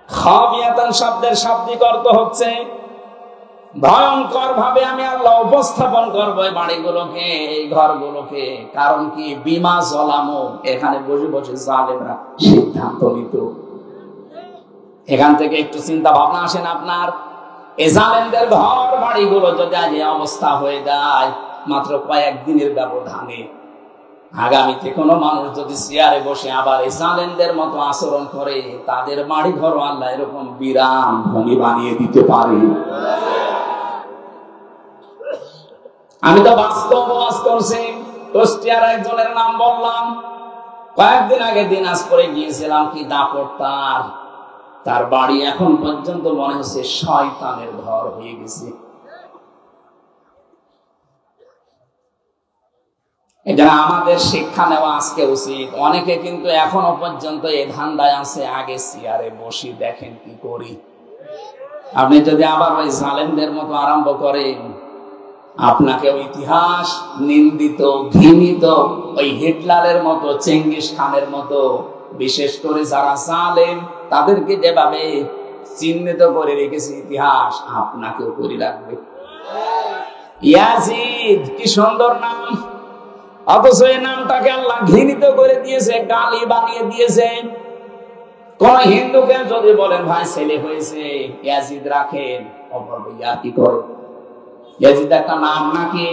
খাবিয়াতান শব্দের শাব্দিক অর্থ হচ্ছে ভয়ঙ্কর ভাবে আমি আল্লাহ উপস্থাপন করবো এই বাড়িগুলোকে, এই ঘরগুলোকে। কারণ কি, বিমা যালামু, এখানে বসে বসে জালেমরা সিদ্ধান্ত নিত। এখান থেকে একটু চিন্তা ভাবনা আসেন আপনার। এই জালেমদের ঘর বাড়িগুলো যদি আজ এই অবস্থা হয়ে যায়, মাত্র কয়েকদিনের ব্যবধানে, আগামীতে কোনো মানুষ যদি চেয়ারে বসে আবার এই জালেমদের মতো আচরণ করে, তাদের বাড়ি ঘর আল্লাহ এরকম বিরান ভূমি বানিয়ে দিতে পারে। আমি তো বাস্তব ওয়াজ করছি। কুষ্টিয়ার একজনের নাম বললাম, কয়েকদিন আগে দিনাজপুরে গিয়েছিলাম, কি দাপট তার বাড়ি এখন পর্যন্ত মনে হচ্ছে শয়তানের ঘর হয়ে গেছে। এটা আমাদের শিক্ষা নেওয়া আজকে উচিত। অনেকে কিন্তু এখনো পর্যন্ত এই ধান্দায় আছে, আগে চেয়ারে বসি দেখেন কি করি। আপনি যদি আবার ওই জালেমদের মতো আরম্ভ করেন, আপনাকে ইতিহাস নিন্দিত, ঘৃণিত, ওই হিটলারের মতো, চেঙ্গিস খানের মতো, বিশেষ করে যারা জালেম তাদেরকে যেভাবে চিহ্নিত করে রেখেছে ইতিহাস, আপনাকেও করে রাখবে। ইয়াজিদ, কি সুন্দর নাম, অথচ এই নামটাকে আল্লাহ ঘৃণিত করে দিয়েছে, গালি বানিয়ে দিয়েছে। কোন হিন্দুকে যদি বলেন ভাই ছেলে হয়েছে ইয়াজিদ রাখেন, অপরবে ইয়া কি করে, ইয়াজিদ একটা নাম নাকি,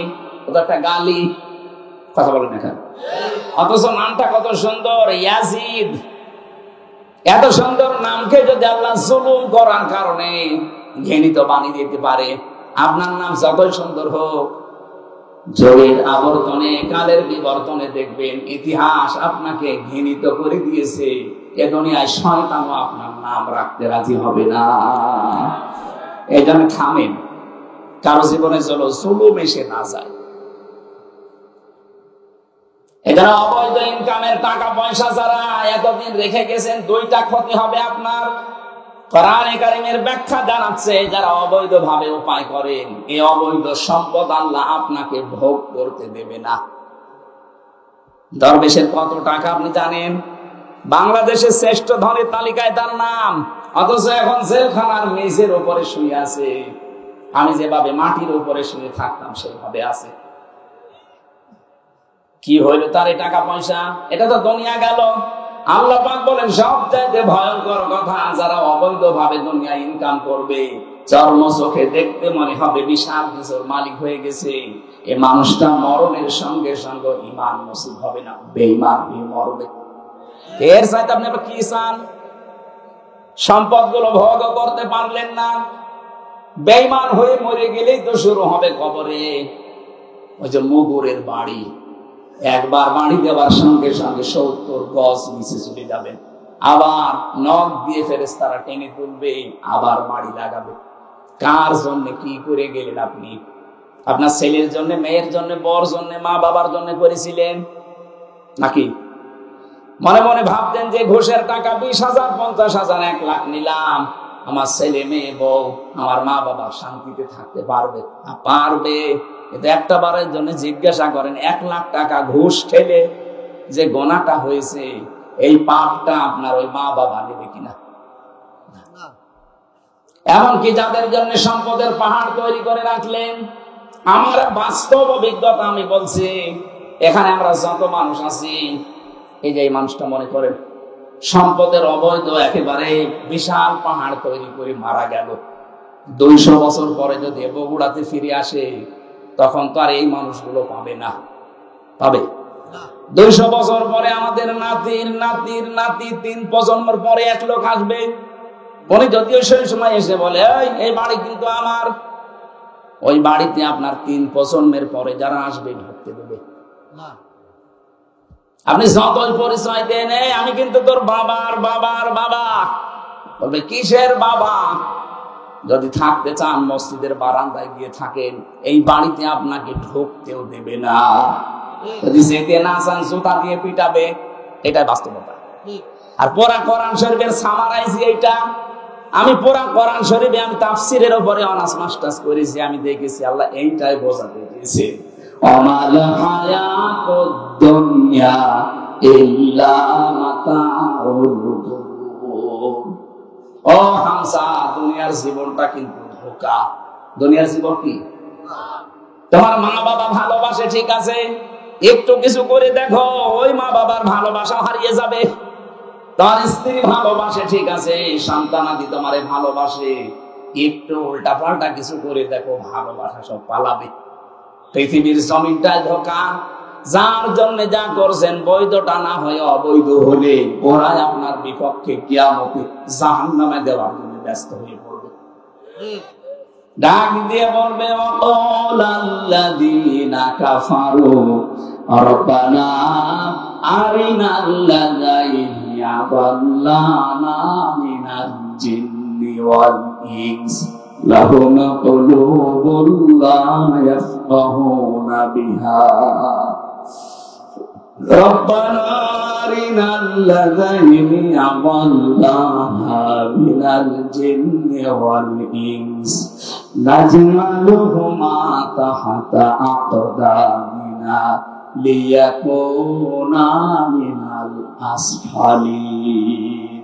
ওটা একটা গালি, কথা বলেন এখানে। অথচ নামটা কত সুন্দর, ইয়াজিদ। এত সুন্দর নামকে যদি আল্লাহ জুলুম করার কারণে ঘৃণিত বানিয়ে দিতে পারে, আপনার নাম যতই সুন্দর হোক, যুগের আবর্তনে, কালের বিবর্তনে দেখবেন ইতিহাস আপনাকে ঘৃণিত করে দিয়েছে। এ দুনিয়ায় শয়তানও আপনার নাম রাখতে রাজি হবে না। এই জন্য থামেন, কারো জীবনে চলো জুলুম এসে না যায়। এখানে অবৈধ ইনকামের টাকা পয়সা যারা এতদিন রেখে গেছেন, দুইটা ক্ষতি হবে আপনার। কোরআনে কারীমের ব্যাখ্যা জানাচ্ছে, যারা অবৈধ ভাবে উপায় করেন, এই অবৈধ সম্পদ আল্লাহ আপনাকে ভোগ করতে দেবে না। দরবেশের কত টাকা আপনি জানেন? বাংলাদেশের শ্রেষ্ঠ ধনের তালিকায় তার নাম, অথচ এখন জেলখানার মেঝের উপরে শুয়ে আছে। আমি যেভাবে মাটির উপরে শুয়ে থাকতাম সেইভাবে আছে। কি হইল তার এই টাকা পয়সা? এটা তো দুনিয়া গেল। আল্লাহ পাক বলেন সবচাইতে ভয়ঙ্কর কথা, যারা অবৈধ ভাবে দুনিয়া ইনকাম করবে, চর্ম চোখে দেখতে মনে হবে বিশাল কিছুর মালিক হয়ে গেছে, এই মানুষটা মরণের সঙ্গে সঙ্গে ঈমান নসিব হবে না, বেঈমান হয়ে মরবে। এর চাইতে আপনি কি চান? সম্পদগুলো ভোগ করতে পারলেন না, বেঈমান হয়ে মরে গেলেই তো শুরু হবে কবরে। ওই যে মুগুরের বাড়ি, একবার বাড়ি দেওয়ার সঙ্গে সঙ্গে 70 গজ নিচে চলে যাবেন, আবার নখ দিয়ে ফেরেশতারা টেনে তুলবে, আবার বাড়ি লাগাবে। কার জন্য কি করে গেলেন আপনি? আপনার ছেলের জন্য, মেয়ের জন্য, বর জন্য, মা বাবার জন্য করেছিলেন নাকি? মনে মনে ভাবতেন যে ঘুষের টাকা 20,000, 50,000, 1 লাখ নিলাম, আমার ছেলে মেয়ে বউ, আমার মা বাবা শান্তিতে থাকতে পারবে। পারবে, কিন্তু একটা বারের জন্য জিজ্ঞাসা করেন, 1 লাখ টাকা ঘুষ খেলে যে গোনাটা হয়েছে, এই পাপটা আপনার ওই মা বাবা নেবে কিনা? এমনকি যাদের জন্য সম্পদের পাহাড় তৈরি করে রাখলেন, আমার বাস্তব অভিজ্ঞতা আমি বলছি, এখানে আমরা যত মানুষ আছি, এই যে এই মানুষটা মনে করেন সম্পদের অবৈধ একেবারে বিশাল পাহাড় তৈরি করে মারা গেল, 200 বছর পরে যদি বগুড়াতে ফিরে আসে, তখন তো আর এই মানুষগুলো পাবে না। পাবে? 200 বছর পরে আমাদের নাতির নাতির নাতি, 3 প্রজন্মের পরে এক লোক আসবে, উনি যদিও সেই সময় এসে বলে এই বাড়ি কিন্তু আমার, ওই বাড়িতে আপনার 3 প্রজন্মের পরে যারা আসবে ঢুকতে দেবে না। আপনি যতই পরিচয় দেন, আমি কিন্তু তোর বাবার বাবার বাবা, বলবে কিসের বাবা? যদি থাকতে চান মসজিদের বারান্দায় গিয়ে থাকেন, এই বাড়িতে আপনাকে ঢুকতেও দেবে না। যদি যেতে না চান জুতা দিয়ে পিটাবে, এটাই বাস্তবতা। আর পুরা কোরআন শরীফের সামারাইজ এইটা। আমি পুরা কোরআন শরীফে আমি তাফসীরের উপরে অনার্স মাস্টার্স করেছি, আমি দেখেছি আল্লাহ এইটাই বোঝাতে চেয়েছে, অমাল হায়াতুদ দুনিয়া ইল্লা মাতাউল গুরুর। ও হামসা, দুনিয়ার জীবনটা কিন্তু ধোঁকা। দুনিয়ার জীবন কি? তোমার মা বাবা ভালোবাসে ঠিক আছে, একটু কিছু করে দেখো, ওই মা বাবার ভালোবাসা হারিয়ে যাবে। তোমার স্ত্রী ভালোবাসে ঠিক আছে, সন্তানাদি তোমারে ভালোবাসে, একটু উল্টা পাল্টা কিছু করে দেখো, ভালোবাসা সব পালাবে। পৃথিবীর জমিনটায় ধোঁকা। যার জন্য যা করছেন, বৈধটা না হয়ে অবৈধ হলে ওরাই আপনার বিপক্ষে কিয়ামতে জাহান্নামে দেওয়ার জন্য ব্যস্ত হয়ে পড়বে। ডাক দিয়ে বলবে, ওয়ালাল্লাযীনা কাফারু রব্বানা আরিনাল্লাযাইনি আযাল্লানা মিনাল জিন্নি ওয়াল ইনস লাহুম কুলুবুন লা ইয়াফকাহুনা বিহা রব্বানা আরিনাল্লাযাইনি আযাল্লানা মিনাল জিন্নি ওয়াল ইনস নাজমালুহুমা তাহাতা আকদামিনা লিয়াকুনা মিনাল আসফালিন।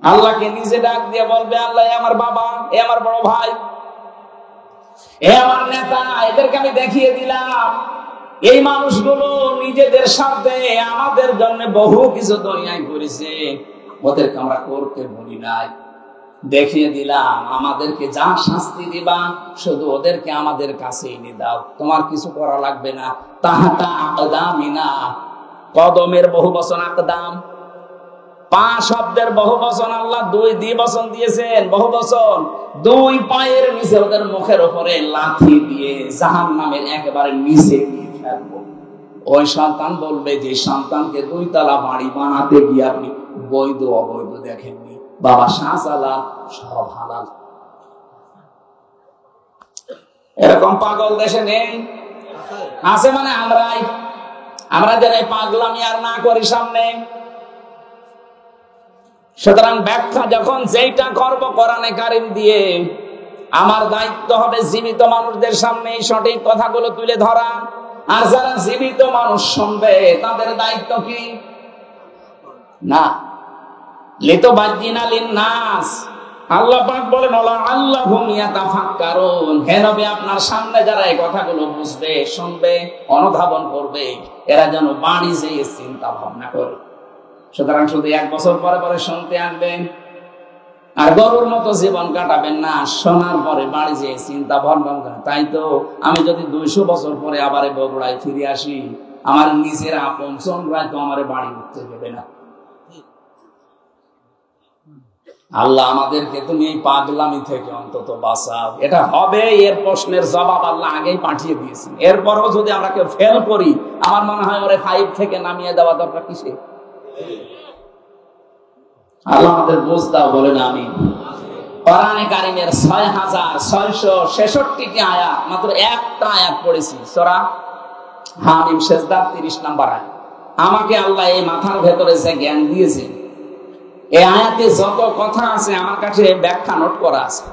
আল্লাহকে নিজে ডাক দিয়ে বলবে, আল্লাহ এ আমার বাবা, এ আমার বড় ভাই, এ আমার নেতা, এদেরকে আমি দেখিয়ে দিলাম এই মানুষগুলো নিজেদের সাথে আমাদের জন্য বহু কিছু দুনিয়ায় করেছে, ওদেরকে আমরা করতে বলি নাই, দেখিয়ে দিলাম আমাদেরকে যা শাস্তি দিবা শুধু ওদেরকে আমাদের কাছে এনে দাও, তোমার কিছু করা লাগবে না। তাহাতা আকদামিনা, কদমের বহু বচন আকদাম, পা শব্দের বহু বচন, আল্লাহ দুই দ্বিবচন দিয়েছেন, বহু বচন। দুই পায়ের নিচে ওদের মুখের উপরে লাথি দিয়ে জাহান্নামের একেবারে নিচে দিয়ে ফেলবো। ওই সন্তান বলবে যে সন্তানকে 2 তলা বাড়ি বানাতে গিয়ে আপনি বৈধ অবৈধ দেখেননি, বাবা শাহজালাল সব হালাল। এরকম পাগল দেশে নেই? আছে মানে আমরা যেন পাগলামি আর না করি সামনে। সুতরাং ব্যাখ্যা যখন যেটা করব কোরআনে কারীম দিয়ে, আমার দায়িত্ব হবে জীবিত মানুষদের সামনে সঠিক কথাগুলো তুলে ধরা। আর যারা জীবিত মানুষ শুনবে তাদের দায়িত্ব কি? না লিতুবাজ্জিনা লিন-নাস, আল্লাহ পাক বলেন ওলা আল্লাহুম ইয়াতাফাক্কারুন, হে নবী আপনার সামনে যারা এই কথাগুলো বুঝবে, শুনবে, অনুধাবন করবে, এরা যেন বাড়ি যেয়ে চিন্তা ভাবনা করে। সুতরাং শুধু 1 বছর পরে পরে শুনতে আনবেন আর গরুর মতো জীবন কাটাবেন না, শোনার পরে বাড়ি যেয়ে চিন্তা ভাবনা করেন। তাই তো আমি যদি 200 বছর পরে আবার বগুড়ায় ফিরে আসি, আমার নিজের আপন চন্দ্রায় তো আমার বাড়ি উঠতে দেবে না। আল্লাহ আমাদেরকে তুমি এই পাগলামি থেকে অন্তত বাঁচাও। এটা হবে, এর প্রশ্নের জবাব আল্লাহ আগেই পাঠিয়ে দিয়েছেন। এরপরও যদি আমরা কেউ ফেল করি, আমার মনে হয় ওরে 5 থেকে নামিয়ে দেওয়া দরকার। কিসে? আল্লাহ আমাদের বুঝ দাও, বলেন আমিন। কোরআনে কারীমের 6666টি আয়াত, মাত্র একটা আয়াত পড়েছি, সূরা হামিম সেজদা 30 নম্বর আয়াত। আমাকে আল্লাহ এই মাথার ভেতরে যে জ্ঞান দিয়েছে, এই আয়াতে যত কথা আছে আমার কাছে ব্যাখ্যা নোট করা আছে।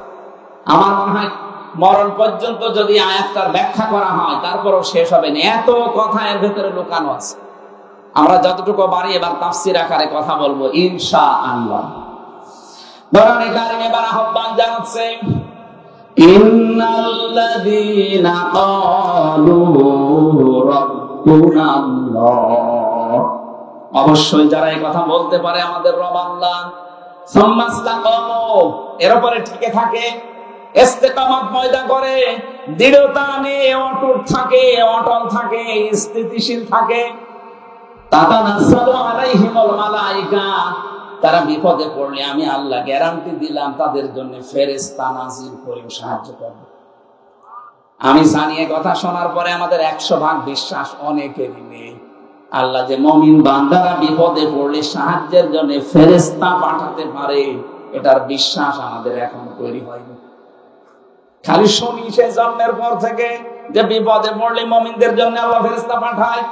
আমার মনে হয় মরণ পর্যন্ত যদি আয়াতটার ব্যাখ্যা করা হয় তারপরও শেষ হবে না, এত কথা এর ভেতরে লুকানো আছে। আমরা যতটুকু পারি এবার তাফসীর আকারে কথা বলবো ইনশাআল্লাহ। কোরআনে কারীমে এবার আহ্বান জানাচ্ছে, ইন্নাল্লাযীনা ক্বালু রাব্বুনাল্লাহ, অবশ্যই যারা এই কথা বলতে পারে আমাদের রব আল্লাহ, সুম্মাস্তাকামু, এর উপরে টিকে থাকে, ইস্তেকামত পয়দা করে, দৃঢ়তা নিয়ে অটুট থাকে, অটল থাকে, স্থিতিশীল থাকে। তাতানাজ্জালু আলাইহিমুল মালায়েকা, তারা বিপদে পড়লে আমি আল্লাহ গ্যারান্টি দিলাম তাদের জন্য ফেরেশতা নাজিল করে সাহায্য করব। আমি জানি এই কথা শোনার পরে আমাদের 100% বিশ্বাস অনেকেরই নেই। আল্লাহ যে মুমিন বান্দারা বিপদে পড়লে সাহায্যের জন্য ফেরেশতা পাঠাতে পারে, এটার বিশ্বাস আমাদের এখন তৈরি হয়নি। খালি শুনি সে জন্মের পর থেকে যে বিপদে পড়লে মুমিনদের জন্য আল্লাহ ফেরেশতা পাঠায়,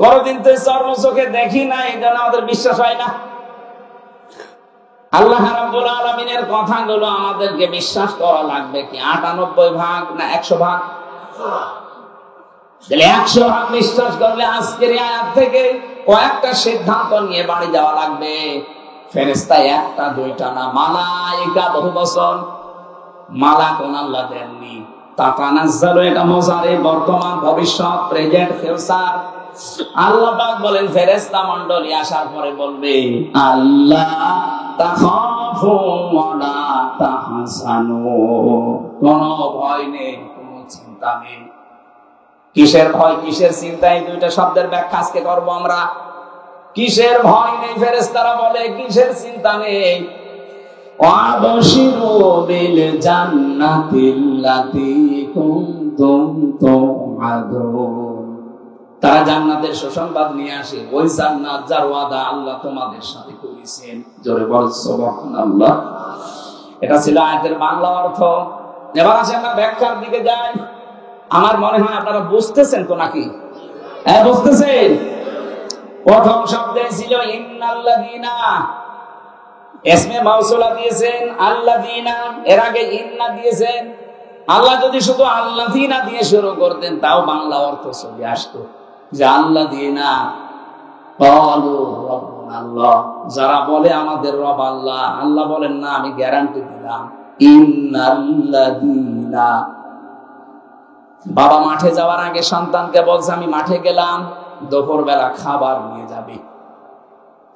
কোনদিন তো চর্মচোখে দেখি না, এই জন্য আমাদের বিশ্বাস হয় না। আল্লাহ রাব্বুল আলামিনের কথাগুলো আমাদেরকে বিশ্বাস করা লাগবে কি 98% না 100%? 100% বিশ্বাস করলে আজকের আয়াত থেকে কয়েকটা সিদ্ধান্ত নিয়ে বাড়ি যাওয়া লাগবে। ফেরেশতা একটা দুইটা না, মালায়েকা বহু বচন। মালাক আল্লাহ দেননি, তাতানাজ্জালু এটা মুজারি, বর্তমান, ভবিষ্যৎ, প্রেজেন্ট, ফিউচার। আল্লাহ পাক বলেন ফেরেশতা মণ্ডলী আসার পরে বলবে, আল্লাহ তাখাফু ওয়া লা তাহজানু, কোনো ভয় নেই, কোনো চিন্তা নেই। কিসের ভয়, কিসের চিন্তা, এই দুইটা শব্দের ব্যাখ্যা আজকে করব আমরা। কিসের ভয় নেই, ফেরেশতারা বলে কিসের চিন্তা নেই। ওয়াবশিরু বিল জান্নাতিল্লাতী কুনতুম তুআদুন, তারা জান্নাতের সুসংবাদ নিয়ে আসে, ওই জান্নাত যার ওয়াদা আল্লাহ তোমাদের সাথে করেছেন। জোরে বল সুবহানাল্লাহ। এটা ছিল আয়াতের বাংলা অর্থ। এবার আসেন আমরা ব্যাখ্যার দিকে যাই। আমার মনে হয় আপনারা বুঝতেছেন তো নাকি? হ্যাঁ বুঝতেছেন। প্রথম শব্দে ছিল ইন্নাল্লাযীনা, ইসমে মাউসুলা দিয়েছেন আল্লাযীনা, এর আগে ইন্না দিয়েছেন। আল্লাহ যদি শুধু আল্লাযীনা দিয়ে শুরু করতেন তাও বাংলা অর্থ চলে আসতো, যে আল্লাযীনা ক্বালু রাব্বুনা আল্লাহ, যারা বলে আমাদের রব আল্লাহ। আল্লাহ বলেন না, আমি গ্যারান্টি দিলাম, ইন্নাল্লাযীনা। বাবা মাঠে যাওয়ার আগে সন্তানকে বলছে, আমি মাঠে গেলাম, দুপুরবেলা খাবার নিয়ে যাবে।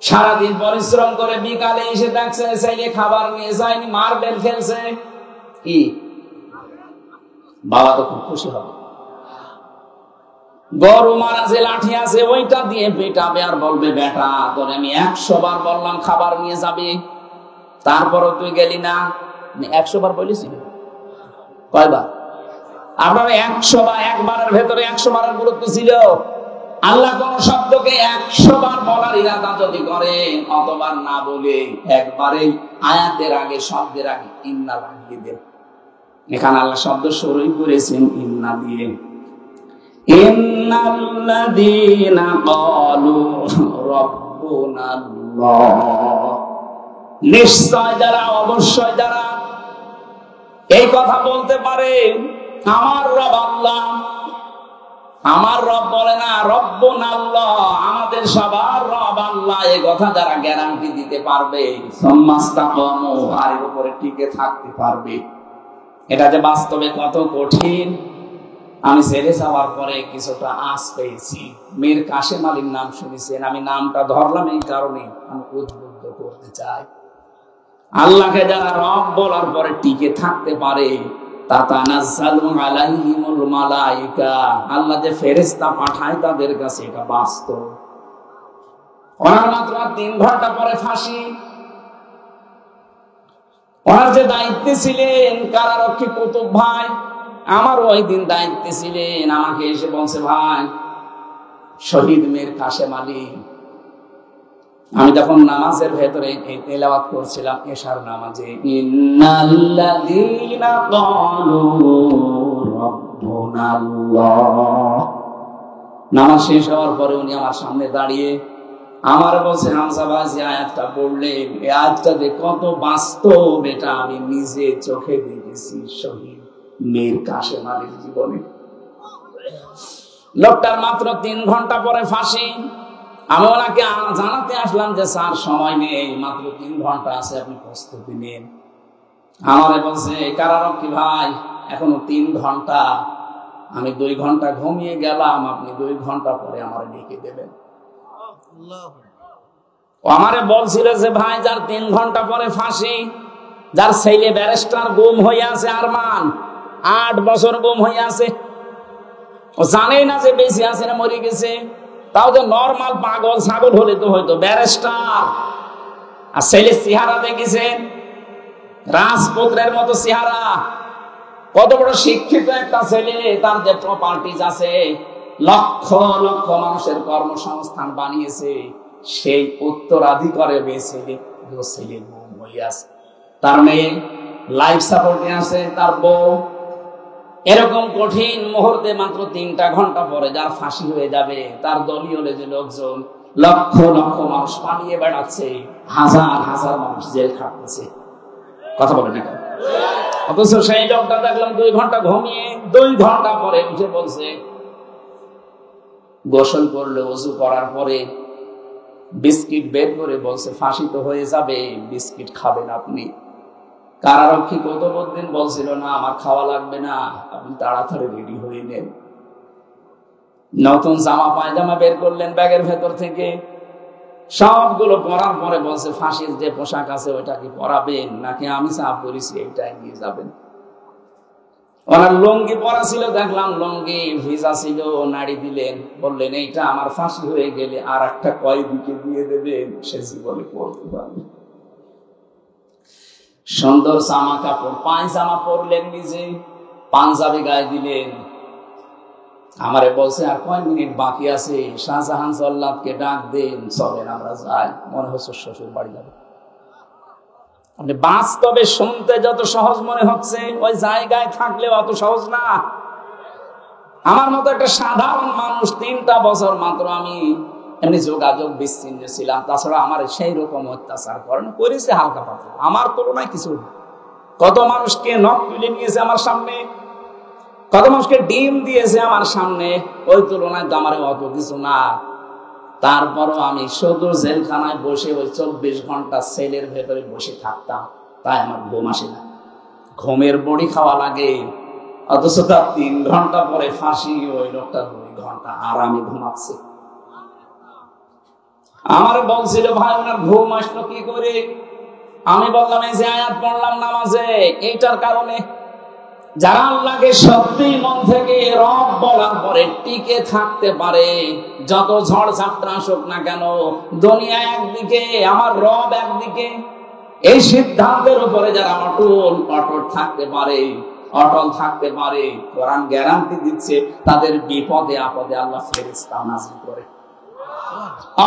সারাদিন পরিশ্রম করে বিকালে এসে দেখছে ছেলে খাবার নিয়ে যায়নি, মার্বেল খেলছে, কি বাবা তো খুব খুশি হবে। গরু মারা যে লাঠি আছে ওইটা দিয়ে পেটাবে আর বলবে, বেটা তোরে আমি 100 বার বললাম খাবার নিয়ে যাবে, তারপরও তুই গেলি না। 100 বার বলেছি, কয়বার? আপনার 100 বার, একবারের ভেতরে 100 বারের গুরুত্ব ছিল। আল্লাহ কোন শব্দকে 100 বার বলার ইরাদা যদি করেন, অতবার না বলে একবারেই আয়াতের আগে, শব্দের আগে ইন্না লাগিয়ে দেন। এখানে আল্লাহ শব্দ শুরুই করেছেন ইন্না দিয়ে। ইন্নাল্লাযীনা ক্বালু রাব্বুনাল্লাহ, নিশ্চয় যারা, অবশ্যই যারা এই কথা বলতে পারে আমার রব আল্লাহ। আমার রব বলে না রব্বুনাল্লাহ, আমাদের সবার রব আল্লাহ। এই কথা যারা গ্যারান্টি দিতে পারবে, সুম্মাস্তাকামু, আর এর উপরে টিকে থাকতে পারবে। এটা যে বাস্তবে কত কঠিন। আমি ছেড়ে যাওয়ার পরে কিছুটা আঁচ পেয়েছি। মীর কাশেম আলীর নাম শুনেছেন, আমি নামটা ধরলাম এই কারণে, আমি উদ্বুদ্ধ করতে চাই। আল্লাহকে যারা রব বলার পরে টিকে থাকতে পারে, তাতানাজ্জালু আলাইহিমুল মালায়েকা, আল্লাহ যে ফেরেশতা পাঠায় তাদের কাছে, এটা বাস্তব। ওনার মাত্র 3 ঘন্টা পরে ফাঁসি। ওনার যে দায়িত্বে ছিলেন কারারক্ষী কুতুব ভাই, আমার ওই দিন দায়িত্বে ছিলেন, আমাকে এসে বলছে, ভাই শহীদ মীর কাশেম আলী। আমি তখন নামাজের ভেতরে তেলাওয়াত করছিলাম এশার নামাজে, ইন্নাল্লাযীনা ক্বালু রাব্বুনাল্লাহ। নামাজ শেষ হওয়ার পরে উনি আমার সামনে দাঁড়িয়ে আমার বলছে, হামজা ভাই যে আয়াতটা পড়লেন, এই আয়াতটা যে কত বাস্তব এটা আমি নিজে চোখে দেখেছি শহীদ মীর কাশেম আলীর জীবনে। লোকটার মাত্র 3 ঘন্টা পরে ফাঁসি। আমি ওনাকে জানাতে আসলাম যে স্যার সময় নেই, মাত্র 3 ঘন্টা আছে, আপনি প্রস্তুতি নিন। আমারে বলছে, কারারক্ষী ভাই এখনো 3 ঘন্টা, আমি 2 ঘন্টা ঘুমিয়ে গেলাম, আপনি 2 ঘন্টা পরে আমারে ডেকে দেবেন। ও আমারে বলছিল যে ভাই যার 3 ঘন্টা পরে ফাঁসি, যার ছেলে ব্যারিস্টার গুম হয়ে আছে, আরমান 8 বছর গুম হয়ে আছে, ও জানেই না যে বেঁচে আছে না মরে গেছে। তাও যে নরমাল পাগল ছাগল হলে তো হয়তো, ব্যারিস্টার। আর ছেলে চেহারা দেখেছেন, রাজপুত্রের মতো চেহারা, কত বড় শিক্ষিত একটা ছেলে, তার যে প্রপার্টিজ আছে, লক্ষ লক্ষ মানুষের কর্মসংস্থান বানিয়েছে, সেই উত্তরাধিকারে ছেলে গুম হয়ে আছে, তার মেয়ে লাইফ সাপোর্টে আছে, তার বউ। এরকম কঠিন মুহূর্তে মাত্র 3টা ঘন্টা পরে যার ফাঁসি হয়ে যাবে, তার দলীয় যে লোকজন লক্ষ লক্ষ মানুষ পালিয়ে বেড়াচ্ছে, হাজার হাজার মানুষ জেল খাটতেছে, কথা বলে না। অথচ সেই লোকটা দেখলাম 2 ঘন্টা ঘুমিয়ে 2 ঘন্টা পরে উঠে বলছে, গোসল করলে, ওযু করার পরে বিস্কিট বের করে বলছে, ফাঁসি তো হয়ে যাবে, বিস্কিট খাবেন আপনি। কারারক্ষী কুতুবউদ্দিন বলছিল, না আমার খাওয়া লাগবে না, আপনি তাড়াতাড়ি রেডি হয়ে নেন। নতুন জামা পায়জামা বের করলেন ব্যাগের ভেতর থেকে, সবগুলো পরার পরে বলছে, ফাঁসির যে পোশাক আছে ওইটা কি পরাবেন নাকি আমি যা পরেছি এইটাই নিয়ে যাবেন। ওনার লুঙ্গি পরা ছিল, দেখলাম লুঙ্গি ভিজা ছিল, নাড়ি দিলেন, বললেন এইটা আমার ফাঁসি হয়ে গেলে আর একটা কয়েদিকে দিয়ে দেবেন, সে জীবনে পড়তে পারবে। সুন্দর জামা কাপড়, পায়জামা পরলেন নিজে, পাঞ্জাবি গায়ে দিলেন। আমারে বলছে, আর কয় মিনিট বাকি আছে, শাহজাহান জল্লাদকে ডাক দেন, চলেন আমরা যাই, মনে হচ্ছে শ্বশুর বাড়ি যাবে। আপনি বাস্তবে শুনতে যত সহজ মনে হচ্ছে, ওই জায়গায় থাকলে অত সহজ না। আমার মতো একটা সাধারণ মানুষ, 3টা বছর মাত্র আমি এমনি যোগাযোগ বিচ্ছিন্ন ছিলাম, তাছাড়া আমার সেই রকম অত্যাচার করেছে হালকা পাতলা, আমার তুলনায় কিছু না। কত মানুষকে নখ তুলে নিয়েছে আমার সামনে, কত মানুষকে ডিম দিয়েছে আমার সামনে, ওই তুলনায় দামারে অত কিছু না। তারপরও আমি শুধু জেলখানায় বসে ওই 24 ঘন্টা সেলের ভেতরে বসে থাকতাম, তাই আমার ঘুম আসে না। ঘুমের বড়ি খাওয়া লাগে, অথচ তার 3 ঘন্টা পরে ফাঁসি, ওই লোকটা 2 ঘন্টা আরামে ঘুমাচ্ছে। আমার বলছিল ভাই ওনার ঘুম আসলো কি করে? আমি বললাম এই যে আয়াত পড়লাম নামাজে, এইটার কারণে। যারা আল্লাহকে সত্যি মন থেকে রব বলার পরে টিকে থাকতে পারে, যত ঝড় ঝাপটা আসুক না কেন, দুনিয়া একদিকে আমার রব একদিকে, এই সিদ্ধান্তের উপরে যারা অটল থাকতে পারে, অটল থাকতে পারে, কোরআন গ্যারান্টি দিচ্ছে তাদের বিপদে আপদে আল্লাহ ফেরেশতা নাযিল করে।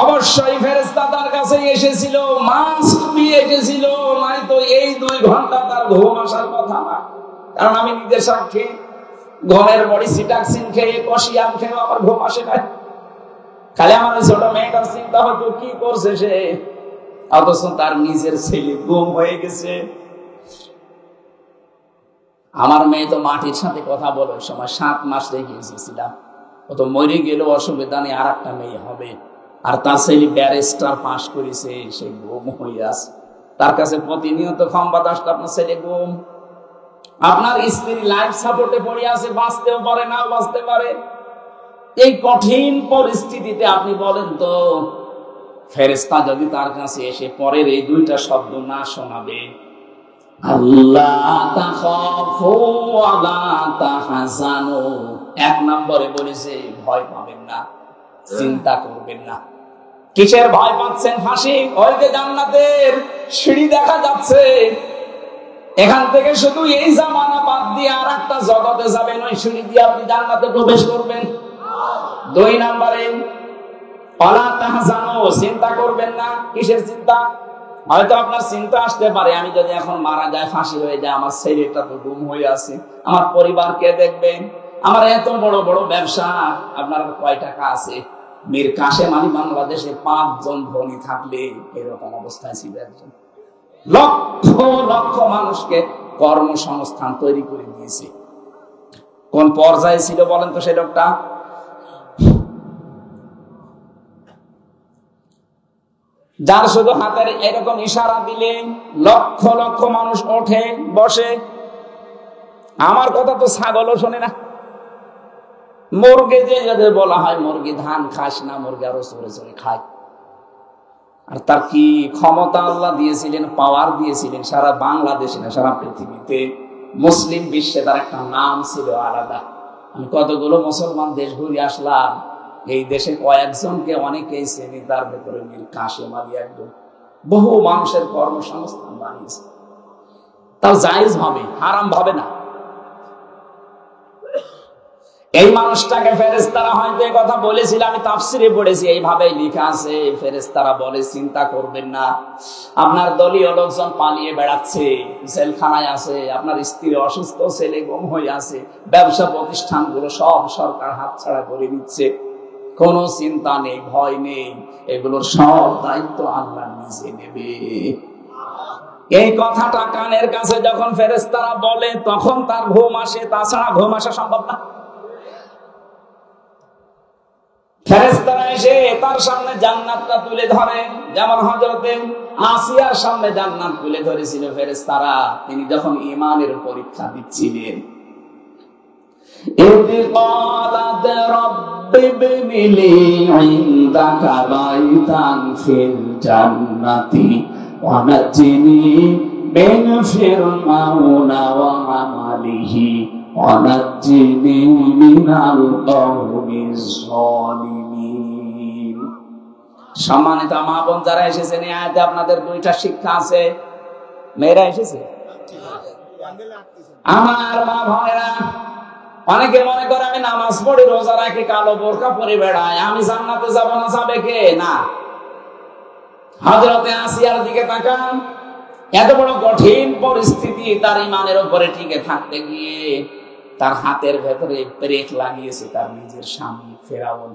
অবশ্যই ফেরেশতা তার কাছে এসেছিল, মাস্ক নিয়ে এসেছিল, নাই তো এই 2 ঘন্টা তার ঘুম আসার কথা না। কারণ আমি নিজের সাক্ষী, ঘুমের বড়ি সিটাক্সিন খেয়ে, কষিয়াম খেয়ে আমার ঘুম আসে না। খালি আমার ছোট মেয়েটার চিন্তা হতো কি করছে সে, অথচ তার নিজের ছেলে গুম হয়ে গেছে। আমার মেয়ে তো মাটির সাথে কথা বলে, ওই সময় 7 মাস রেখে এসেছিলাম। ও তো মরে গেল, অসুবিধা নেই, আর একটা মেয়ে হবে। আর তার ছেলে ব্যারিস্টার পাশ করেছে, সে গুম হয়ে আছে। তার কাছে প্রতিনিয়ত সংবাদ আসতো আপনার ছেলে গুম, আপনার স্ত্রী লাইফ সাপোর্টে পড়ে আছে, বাঁচতেও পারে না বাঁচতে পারে। এই কঠিন পরিস্থিতিতে আপনি বলেন তো, ফেরেশতা যদি তার কাছে এসে পরের এই 2টা শব্দ না শোনাবে, আল্লাহ তাখাফু ওয়া লা তাহজানু, 1 নম্বরে বলেছে ভয় পাবেন না, চিন্তা করবেন না। কিসের ভয় পাচ্ছেন? ফাঁসি। ওই যে জান্নাতের সিঁড়ি দেখা যাচ্ছে, এখান থেকে শুধু এই জামানা বাদ দিয়ে আর একটা জগতে যাবেন, ওই সিঁড়ি দিয়ে আপনি জান্নাতে প্রবেশ করবেন। 2 নম্বরে ওয়ালা তাহজানু, চিন্তা করবেন না। কিসের চিন্তা? হয়তো আপনার চিন্তা আসতে পারে, আমি যদি এখন মারা যায়, ফাঁসি হয়ে যায়, আমার ছেলেটা তো গুম হয়ে আছে, আমার পরিবার কে দেখবে, আমার এত বড় বড় ব্যবসা, আপনার কয় টাকা আছে? মীর কাসেম আলী বাংলাদেশে 5 জন ধনী থাকলে এরকম অবস্থায় ছিল একজন। লক্ষ লক্ষ মানুষকে কর্মসংস্থান তৈরি করে দিয়েছে। কোন পর্যায়ে ছিল বলেন তো সে লোকটা? যার শুধু হাতের এরকম ইশারা দিলে লক্ষ লক্ষ মানুষ ওঠে বসে। আমার কথা তো ছাগলও শোনে না। মুরগি যে যদি বলা হয় মুরগি ধান খাস না, মুরগি আরো চড়ে চড়ে খায়। আর তার কি ক্ষমতা আল্লাহ দিয়েছিলেন, পাওয়ার দিয়েছিলেন সারা বাংলাদেশে না সারা পৃথিবীতে। মুসলিম বিশ্বে তার একটা নাম ছিল আলাদা। আমি কতগুলো মুসলমান দেশ ঘুরে আসলাম, এই দেশে কয়েকজনকে অনেকেই শ্রেণী, তার ভেতরে মীর কাসেম আলী একজন। বহু মানুষের কর্মসংস্থান বানিয়েছে, তাও জায়েজ ভাবে, হারাম ভাবে না। এই মানুষটাকে ফেরেশতারা হয়তো এই কথা বলেছিল, আমি তাফসিরে পড়েছি, এইভাবেই লেখা আছে। ফেরেশতারা বলে চিন্তা করবেন না, আপনার দলীয় লোকজন পালিয়ে বেড়াচ্ছে, জেলখানায় আছে, আপনার স্ত্রী অসুস্থ, ছেলে গুম হয়ে আছে, ব্যবসা প্রতিষ্ঠানগুলো সব সরকার হাতছাড়া করে দিচ্ছে, কোনো চিন্তা নেই, ভয় নেই, এগুলোর সব দায়িত্ব আল্লাহ নিজে নেবে। এই কথাটা কানের কাছে যখন ফেরেশতারা বলে, তখন তার ঘুম আসে, তাছাড়া ঘুম আসা সম্ভব না। ফেরেশতারা এসে তার সামনে জান্নাতটা তুলে ধরে, যেমন হযরতে আসিয়ার সামনে জান্নাত তুলে ধরেছিল ফেরেশতারা, তিনি যখন ঈমানের পরীক্ষা দিচ্ছিলেন। إذ قالت رب ابن لي عندك بيتا في الجنة ونجني من فرعون وعمله ونجني من القوم الظالمين। সম্মানিত মা বোন যারা এসেছেন, এই আয়াতে আপনাদের 2টা শিক্ষা আছে। মেয়েরা এসেছে, আমার মা বোনেরা, অনেকে মনে করে আমি নামাজ পড়ি, রোজা রাখি, কালো বোরকা পরে বেড়াই, আমি জান্নাতে যাব না, যাবে কে? না। হযরতে আসিয়ার দিকে তাকান, এত বড় কঠিন পরিস্থিতি, তার ঈমানের উপরে টিকে থাকতে গিয়ে তার হাতের ভেতরে পেরেক লাগিয়েছে তার নিজের স্বামী ফেরাউন,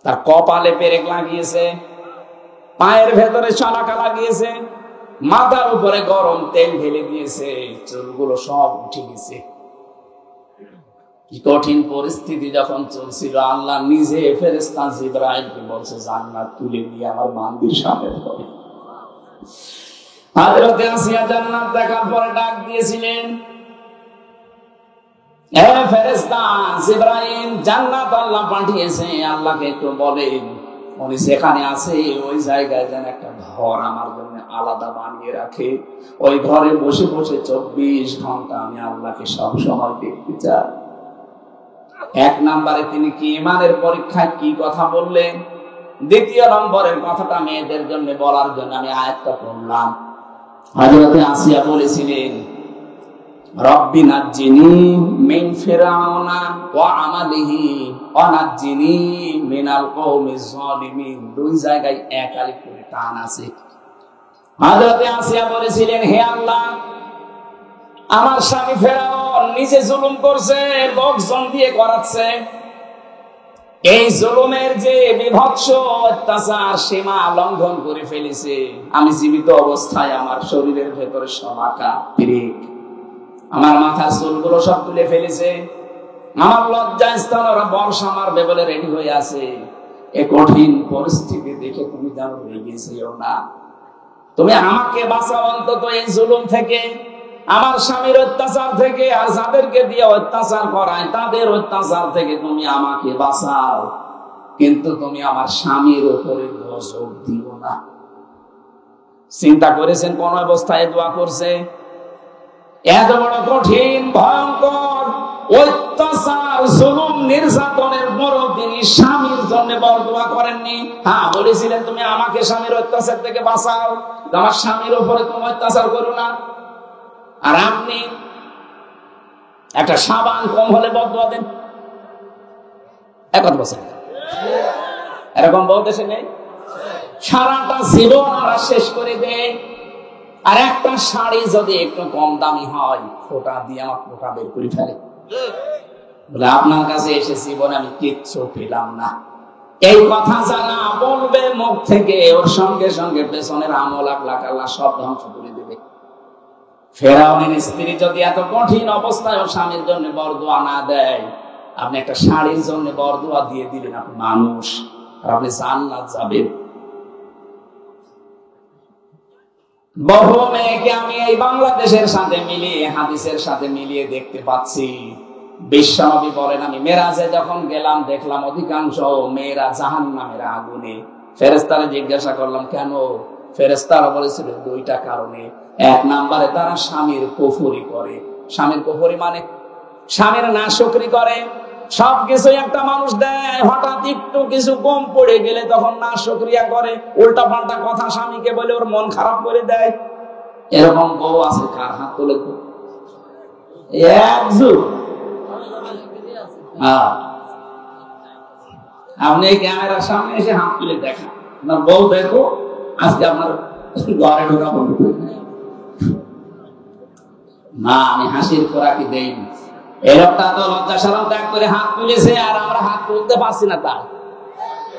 তার কপালে পেরেক লাগিয়েছে, পায়ের ভেতরে চালাকা লাগিয়েছে, মাথার উপরে গরম তেল ঢেলে দিয়েছে, চুলগুলো সব উঠে গেছে। কি কঠিন পরিস্থিতি যখন চলছিল, আল্লাহ নিজে ফেরেশতা জিবরাইলকে বলছে জান্নাত তুলে নিয়ে আমার বান্দির সামনে ধরো। হযরত আসিয়া জান্নাত দেখার পরে ডাক দিয়েছিলেন, হে ফেরেশতা জিবরাইল, জান্নাত আল্লাহ পাঠিয়েছে, আল্লাহকে একটু বলেন উনি যেখানে আছে ওই জায়গায় যেন একটা ঘর আমার জন্য আলাদা বানিয়ে রাখে। ওই ঘরে বসে বসে 24 ঘন্টা আমি আল্লাহকে সব সময় দেখতে চাই। এক নম্বরে তিনি কি ইমানের পরীক্ষায় কি কথা বললেন, দ্বিতীয় নম্বরের কথাটা মেয়েদের জন্য বলার জন্য আমি আয়াতটা পড়লাম। হযরত আসিয়া বলেছিলেন, রব্বি নাজ্জিনি মিন ফিরাউনা ওয়া আমালিহি ওয়া নাজ্জিনি মিনাল কওমিজ যালিমিন। দুই জায়গায় এক আলিফ করে টান আছে। হযরত আসিয়া বলেছিলেন, হে আল্লাহ, আমার স্বামী ফেরাউন নিজে জুলুম করছে, লোকজন দিয়ে করাচ্ছে। এই জুলুমের যে বিভৎস অত্যাচার সীমা লঙ্ঘন করে ফেলেছে। আমি জীবিত অবস্থায় আমার শরীরের ভেতরে সব আঁকা পিরিক, আমার মাথার চুলগুলো সব তুলে ফেলেছে, আমার লজ্জা স্থান ওরা বর্ষা মারবে বলে রেডি হয়ে আছে। এ কঠিন পরিস্থিতি দেখে তুমি যেন হয়ে গেছিও না, তুমি আমাকে বাঁচাও অন্তত এই জুলুম থেকে, আমার স্বামীর অত্যাচার থেকে, আর যাদেরকে দিয়ে অত্যাচার করায় তাদের অত্যাচার থেকে তুমি আমাকে বাঁচাও, কিন্তু তুমি আমার স্বামীর উপরে গজব দিও না। চিন্তা করেছেন কোন অবস্থায় দোয়া করছে? এত বড় কঠিন ভয়ঙ্কর অত্যাচার জুলুম নির্যাতনের পরও তিনি স্বামীর জন্য বরদোয়া করেননি। হ্যাঁ, বলেছিলেন তুমি আমাকে স্বামীর অত্যাচার থেকে বাঁচাও, আমার স্বামীর উপরে তুমি অত্যাচার করো না। আর আপনি একটা সাবান কম হলে বদদোয়া দেন, একথা বলছেন, এরকম বহু দেশে নেই। সারাটা জীবন আমরা শেষ করে দেয়। আর একটা শাড়ি যদি একটু কম দামি হয়, ফোঁটা দিয়ে আমার ফোঁটা বের করে ফেলে, বলে আপনার কাছে এসে জীবনে আমি কিচ্ছু পেলাম না। এই কথা যারা বলবে মুখ থেকে, ওর সঙ্গে সঙ্গে পেছনের আমল আখলাক আল্লাহ সব ধ্বংস করে দেবে। ফেরাউনের স্ত্রী যদি এত কঠিন অবস্থায় ওর স্বামীর জন্য বরদোয়া না দেয়, আপনি একটা শাড়ির জন্য বরদোয়া দিয়ে দিলেন, আপনি মানুষ, আর আপনি জান্নাত যাবেন। বহু মেয়েকে আমি এই বাংলাদেশের সাথে মিলিয়ে, হাদিসের সাথে মিলিয়ে দেখতে পাচ্ছি। বিশ্বনবী বলেন, আমি মেরাজে যখন গেলাম দেখলাম অধিকাংশ মেয়েরা জাহান্নামের আগুনে। ফেরেশতারা জিজ্ঞাসা করলাম কেন? ফেরেশতারা বলেছিল দুইটা কারণে। এক নম্বরে তারা স্বামীর কুফরি করে। স্বামীর কুফরি মানে স্বামীর নাশকরি করে। সবকিছু একটা মানুষ দেয়, হঠাৎ একটু কিছু কম পড়ে গেলে তখন নাশকরিয়া করে, উল্টা পাল্টা কথা স্বামীকে বলে ওর মন খারাপ করে দেয়। এরকম বউ আছে? কার হাত তুলে একযুগ। আপনি এই ক্যামেরার সামনে এসে হাত তুলে দেখা, আপনার বউ দেখো আজকে আপনার ঘরে ঢোকা বন্ধ করে না, আমি হাসির খোরাকি দেইনি। এই লোকটা তো লজ্জা শরম ত্যাগ করে হাত তুলেছে, আর আমরা হাত তুলতে পারছি না তার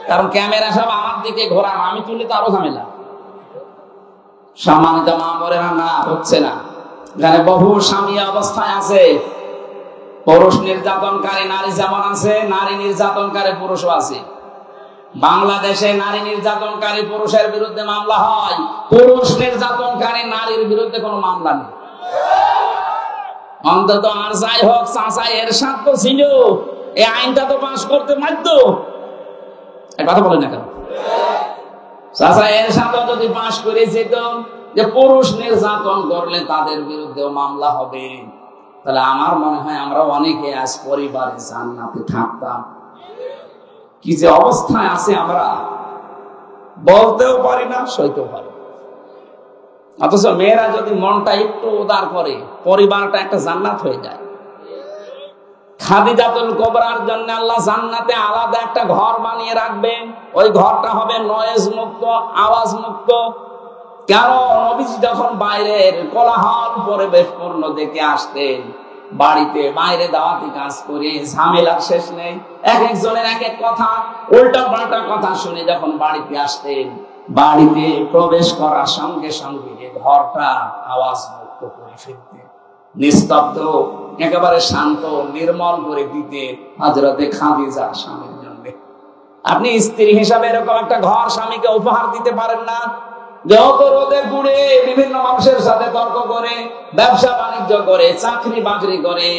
কারণ ক্যামেরা সব আমার দিকে ঘোরানো, আমি তুললে তো আরো ঝামেলা। সম্মানিত মা বোনেরা, না হচ্ছে না। এখানে বহু স্বামী অবস্থায় আছে। পুরুষ নির্যাতনকারী নারী যেমন আছে, নারী নির্যাতনকারী পুরুষও আছে। বাংলাদেশে নারী নির্যাতনকারী পুরুষের বিরুদ্ধে মামলা হয়, পুরুষ নির্যাতনকারী নারীর বিরুদ্ধে কোনো মামলা নেই। অন্তত আর যাই হোক, চাচা এরশাদ তো ছিল, এই আইনটা তো পাস করতে বাধ্য। কথা বলে না কেন? চাচা এরশাদ যদি পাস করে যেত যে পুরুষ নির্যাতন করলে তাদের বিরুদ্ধেও মামলা হবে, তাহলে আমার মনে হয় আমরা অনেকে আজ পরিবারে জান্নাতে থাকতাম। কি যে অবস্থায় আছে আমরা বলতেও পারি না, সইতেও পারি। অথচ মেয়েরা যদি মনটা একটু উদার করে, পরিবারটা একটা জান্নাত হয়ে যায়। খাদিজাতুল কুবরার জন্য আল্লাহ জান্নাতে আলাদা একটা ঘর বানিয়ে রাখবে। ওই ঘরটা হবে নয়েজ মুক্ত, আওয়াজ মুক্ত। কেন? নবীজি যখন বাইরের কোলাহল পরিবেশপূর্ণ দেখে আসতেন, বাড়িতে বাইরে দাওয়াতি কাজ করে ঝামেলার শেষ নেই, এক একজনের এক এক কথা, উল্টা পাল্টা কথা শুনে যখন বাড়িতে আসতেন, বাড়িতে প্রবেশ করার সঙ্গে সঙ্গে ঘরটা আওয়াজ মুক্ত করে ফেলতে, নিস্তব্ধ, একেবারে শান্ত, নির্মল করে দিতে হযরতে খাদিজা স্বামীর জন্য। আপনি স্ত্রী হিসাবে এরকম একটা ঘর স্বামীকে উপহার দিতে পারেন না? যত রোদে পুড়ে বিভিন্ন মানুষের সাথে তর্ক করে, ব্যবসা বাণিজ্য করে, চাকরি বাকরি করে,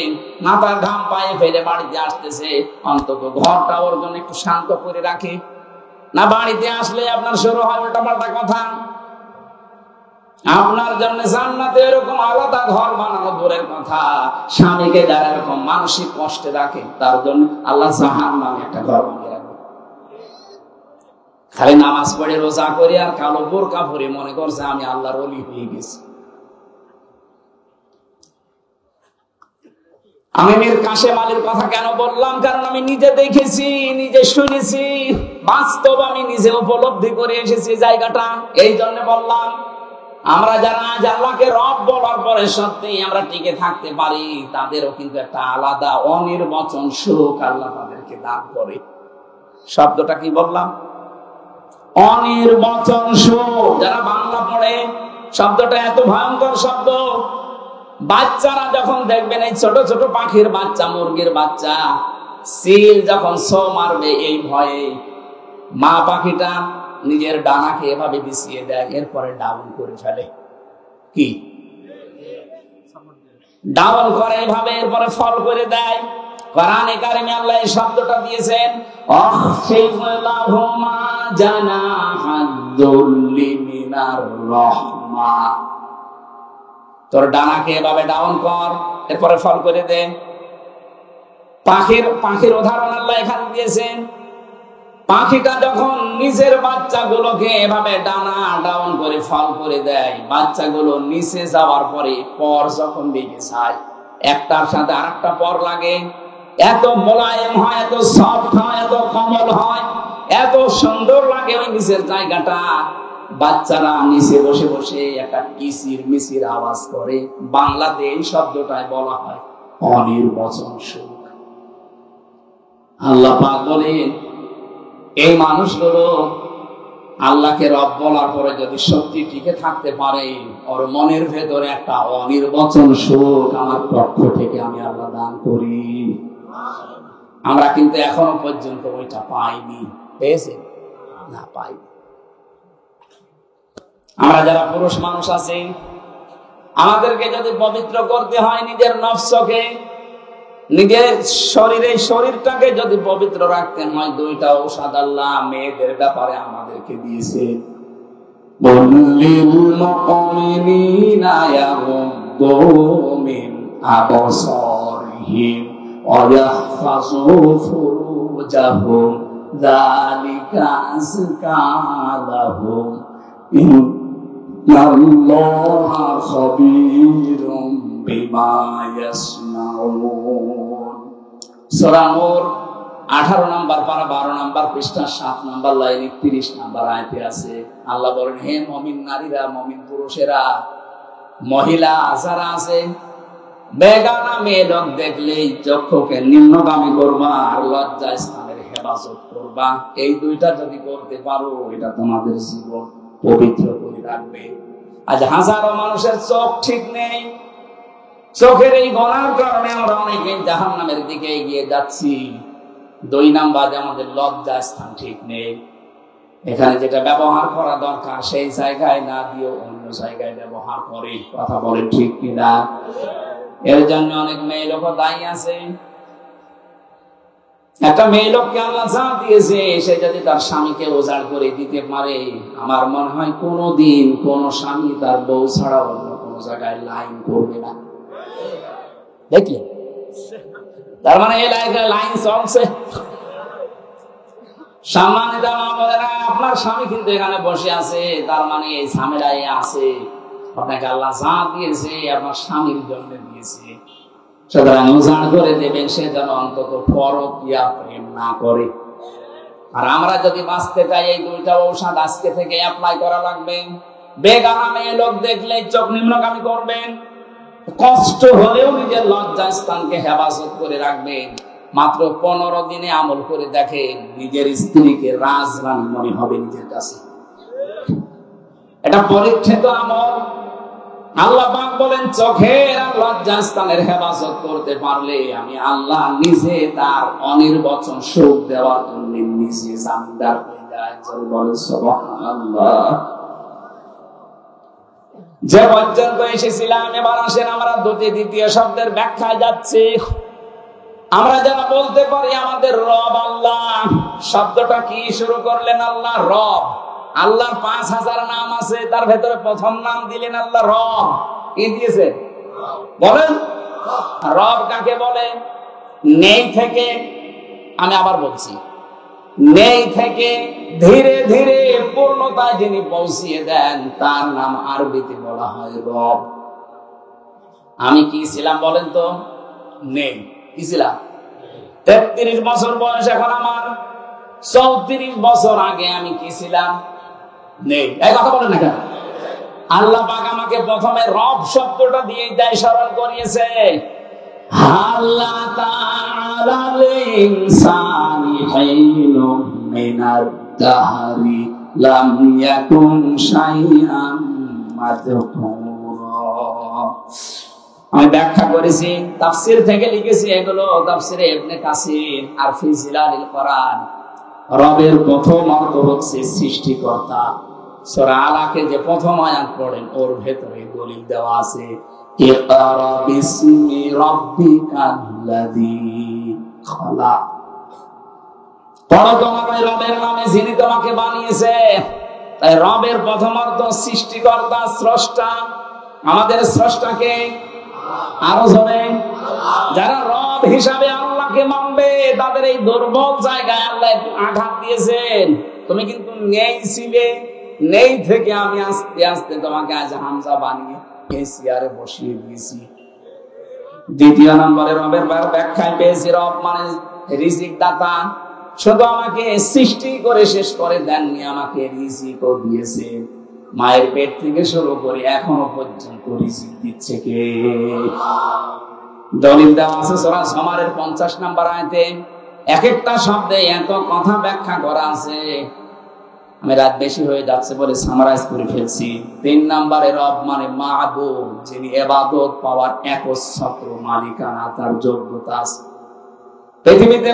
মাথার ঘাম পায়ে ফেলে বাড়িতে আসতেছে, অন্তত ঘরটা ওর জন্য একটু শান্ত করে রাখে না? বাড়িতে আসলে আপনার শুরু হয় উল্টাপাল্টা কথা। আপনার জন্য জান্নাতে এরকম আলাদা ঘর বানানো দূরের কথা, স্বামীকে যারা এরকম মানসিক কষ্টে রাখে তার জন্য আল্লাহ জাহান্নামে একটা ঘর বানিয়ে রাখবে। খালি নামাজ পড়ে রোজা করে আর কালো বোরকা পরে মনে করছে আমি আল্লাহর ওলি হয়ে গেছি। আমি মীর কাশেম আলীর কথা কেন বললাম? কারণ আমি নিজে দেখেছি, নিজে শুনেছি, বাস্তব আমি নিজে উপলব্ধি করে এসেছি জায়গাটা। এই জন্য বললাম, আমরা যারা আজ আল্লাহকে রব বলার পরে সত্যি আমরা টিকে থাকতে পারি, তাদেরও কিন্তু একটা আলাদা অনির্বচন সুখ আল্লাহ তাদেরকে দান করে। শব্দটা কি বললাম? অনির্বচন সুখ। যারা বাংলা পড়ে, শব্দটা এত ভয়ঙ্কর শব্দ। বাচ্চারা যখন দেখবেন এই ছোট ছোট পাখির বাচ্চা, মুরগির বাচ্চা, সিল যখন ছো মারবে এই ভয়ে মা পাখিটা নিজের ডানাকে এভাবে বিছিয়ে দেয়, এরপরে ডাউন করে ফেলে। কি ডাউন করে এভাবে, এরপরে ফল করে দেয়। কোরআনে কারিমে আল্লাহ এই শব্দটা দিয়েছেন, আখফিদ লাহুমা জানাহাদ-দুল্লি মিনার রাহমা। তোর ডানাকে এভাবে ডাউন কর, এরপরে ফল করে দে। পাখির উদাহরণ আল্লাহ এখানে দিয়েছেন। পাখিটা যখন নিজের বাচ্চাগুলোকে এভাবে ডানা ডাউন করে ফল করে দেয়, বাচ্চাগুলো নিচে যাওয়ার পরে পর যখন দিকে যায়, একটার সাথে আরেকটা পর লাগে, এত মোলায়েম হয়, এত সফট হয়, এত কোমল হয়, এত সুন্দর লাগে ওই নিচের জায়গাটা। বাচ্চারা নিচে বসে বসে একটা কিচির মিচির আওয়াজ করে। বাংলাতে এই শব্দটাই বলা হয় অনির্বচন সুখ। আল্লাহ পাক বলেন, এই মানুষগুলো আল্লাহকে রব বলার পরে যদি সত্যি টিকে থাকতে পারে, ওর মনের ভেতরে একটা অনির্বচন সুখ আমার পক্ষ থেকে আমি আল্লাহ দান করি। আমরা কিন্তু এখনো পর্যন্ত ওইটা পাইনি। পেয়েছি না? পাই। আমরা যারা পুরুষ মানুষ আছি, আমাদেরকে যদি পবিত্র করতে হয় নিজের নফসকে, নিজের শরীরটাকে যদি পবিত্র রাখতে হয়, দুইটা ঔষধ আল্লাহ মেয়েদের ব্যাপারে আমাদেরকে দিয়েছে। লিল মুমিনিনা ইয়াগুদ্দু মিন আবসারিহিম ওয়া ইয়াহফাযু ফুরুজাহুম যালিকা আযকা লাহুম ইন্নাল্লাহা খাবীরুম বিমা ইয়াসনাউন। সূরা নূর 18 নম্বর পারা 12 নম্বর পৃষ্ঠা 7 নম্বর লাইন 30 নম্বর আয়াতে আছে। আল্লাহ বলেন, হে মুমিন নারীরা, মুমিন পুরুষেরা, মহিলা যারা আছে, বেগানা মেয়ে লোক দেখলেই চক্ষুকে নিম্নগামী করবা আর লজ্জা স্থানের হেফাজত করবা। এই দুইটা যদি করতে পারো, এটা তোমাদের জীবন পবিত্র করে রাখবে। আজ হাজারো মানুষের চোখ ঠিক নেই। চোখের এই গোনার কারণে আমরা অনেকেই জাহান্নামের দিকে এগিয়ে যাচ্ছি। 2 নাম্বার, আমাদের লজ্জা স্থান ঠিক নেই। এখানে যেটা ব্যবহার করা দরকার সেই জায়গায় না দিয়ে অন্য জায়গায় ব্যবহার করে। কথা বলেন ঠিক কিনা? এর জন্য অনেক মেয়ে লোক দায়ী আছে। একটা মেয়ে লোককে আল্লাহ যা দিয়েছে, সে যদি তার স্বামীকে উজাড় করে দিতে পারে, আমার মনে হয় কোনদিন কোন স্বামী তার বউ ছাড়া অন্য কোন জায়গায় লাইন করবে না। দেখলেন? তার মানে এই লাইন চলছে। সম্মানিত মা-বোনেরা, আপনার স্বামী কিন্তু এখানে বসে আছে, তার মানে এই ঝামেলায় আছে। আপনাকে আল্লাহ যা দিয়েছে আপনার স্বামীর জন্য দিয়েছে। সুতরাং উজাড় করে দেবেন, সে যেন অন্তত পরকীয়া প্রেম না করে। আর আমরা যদি বাঁচতে চাই, এই দুইটা ঔষধ আজকে থেকে অ্যাপ্লাই করা লাগবে। বেগানা মেয়ে লোক দেখলে চোখ নিম্নগামী করবেন, কষ্ট হলেও নিজের লজ্জা স্থানকে হেফাজত করে রাখবেন। মাত্র 15 দিনে আমল করে দেখেন, নিজের স্ত্রীকে রাজরানী মনে হবে নিজের কাছে। এটা পরীক্ষিত আমল। আল্লাহ পাক বলেন চোখের আর লজ্জাস্থানের হেফাজত করতে পারলে আমি আল্লাহ নিজে তার অনির্বচন সুখ দেওয়ার জন্য নিজে জামিনদার হয়ে যায়। সুবহানাল্লাহ। যে পর্যন্ত এসেছিলাম, এবার আসেন আমরা দ্বিতীয় শব্দের ব্যাখ্যায় যাচ্ছি। আমরা যারা বলতে পারি আমাদের রব আল্লাহ, শব্দটা কি শুরু করলেন? আল্লাহ রব। আল্লাহর 5000 নাম আছে, তার ভেতরে প্রথম নাম দিলেন আল্লাহ রব। কি দিয়েছে বলেন? রব কাকে বলে? নেই থেকে, আমি আবার বলছি, নেই থেকে ধীরে ধীরে পূর্ণতায় যিনি পৌঁছিয়ে দেন তার নাম আরবিতে বলা হয় রব। আমি কি ছিলাম বলেন তো? নেই। কি ছিলাম? 33 বছর বয়স, এখন আমার 34 বছর আগে আমি কি ছিলাম? নেই। এই কথা বলেন না কেন? আল্লাহ পাক আমাকে প্রথমে রব শব্দটা দিয়ে দেয় স্মরণ করিয়েছে। আল্লাহ তাআলা লিনসানি হাইনুম মিনাদ দাহরি লাম ইয়াকুন শাইআন মাযকুরা। আমি ব্যাখ্যা করেছি, তাফসীর থেকে লিখেছি, এগুলো তাফসীরে ইবনে কাসির আর ফি জিলালিল কোরআন। রবের প্রথম অর্থ হচ্ছে সৃষ্টিকর্তা। সূরা আলাকে যে প্রথম আয়াত পড়েন ওর ভেতরে দলিল দেওয়া আছে, ইকরা বিসমি রাব্বিকাল্লাযী খালাক। পড়ো তোমার ওই রবের নামে যিনি তোমাকে বানিয়েছে। তাই রবের প্রথম অর্থ সৃষ্টিকর্তা, স্রষ্টা। আমাদের স্রষ্টাকে আরো জোরে। যারা রব হিসাবে আল্লাহকে মানবে তাদের এই দুর্বল জায়গায় আল্লাহ একটু আঘাত দিয়েছেন। তুমি কিন্তু নেই ছিলে, নেই থেকে আমি আস্তে আস্তে তোমাকে আজ হামজা বানিয়ে এই চেয়ারে বসিয়ে দিয়েছি। দ্বিতীয় নম্বরে রবের ব্যাখ্যায় পেয়েছি, রব মানে রিজিক দাতা। শুধু আমাকে সৃষ্টি করে শেষ করে দেননি, আমাকে রিজিকও দিয়েছে। মায়ের পেট থেকে শুরু করে এখনো পর্যন্ত রিজিক দিচ্ছে কে? দলিল দেওয়া আছে সূরা জুমারের 50 নম্বর আয়াতে। এক একটা শব্দে এত কথা ব্যাখ্যা করা আছে, আমি রাত বেশি হয়ে যাচ্ছে বলে সামারাইজ করে ফেলছি। 3 নম্বরে রব মানে মাবুদ, যিনি ইবাদত পাওয়ার একচ্ছত্র মালিকানা, তার যোগ্যতা আছে। পৃথিবীতে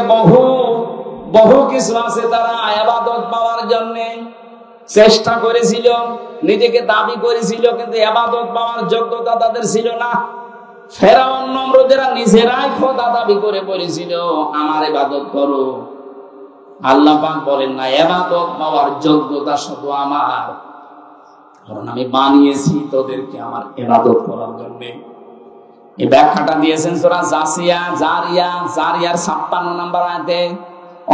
বহু কিছু আছে তারা ইবাদত পাওয়ার জন্য চেষ্টা করেছিল, নিজেকে দাবি করেছিল, কিন্তু ইবাদত পাওয়ার যোগ্যতা তাদের ছিল না। ফেরাউন নমরুদেরা নিজেরাই খোদা দাবি করে বলেছিল আমার ইবাদত করো। আল্লাহ পাক বলেন না, ইবাদত পাওয়ার যোগ্যতা শুধু আমার, কারণ আমি বানিয়েছি তোদেরকে আমার ইবাদত করার জন্য। এই ব্যাখ্যাটা দিয়েছেন সূরা জারিয়ার 56 নম্বর আয়াতে,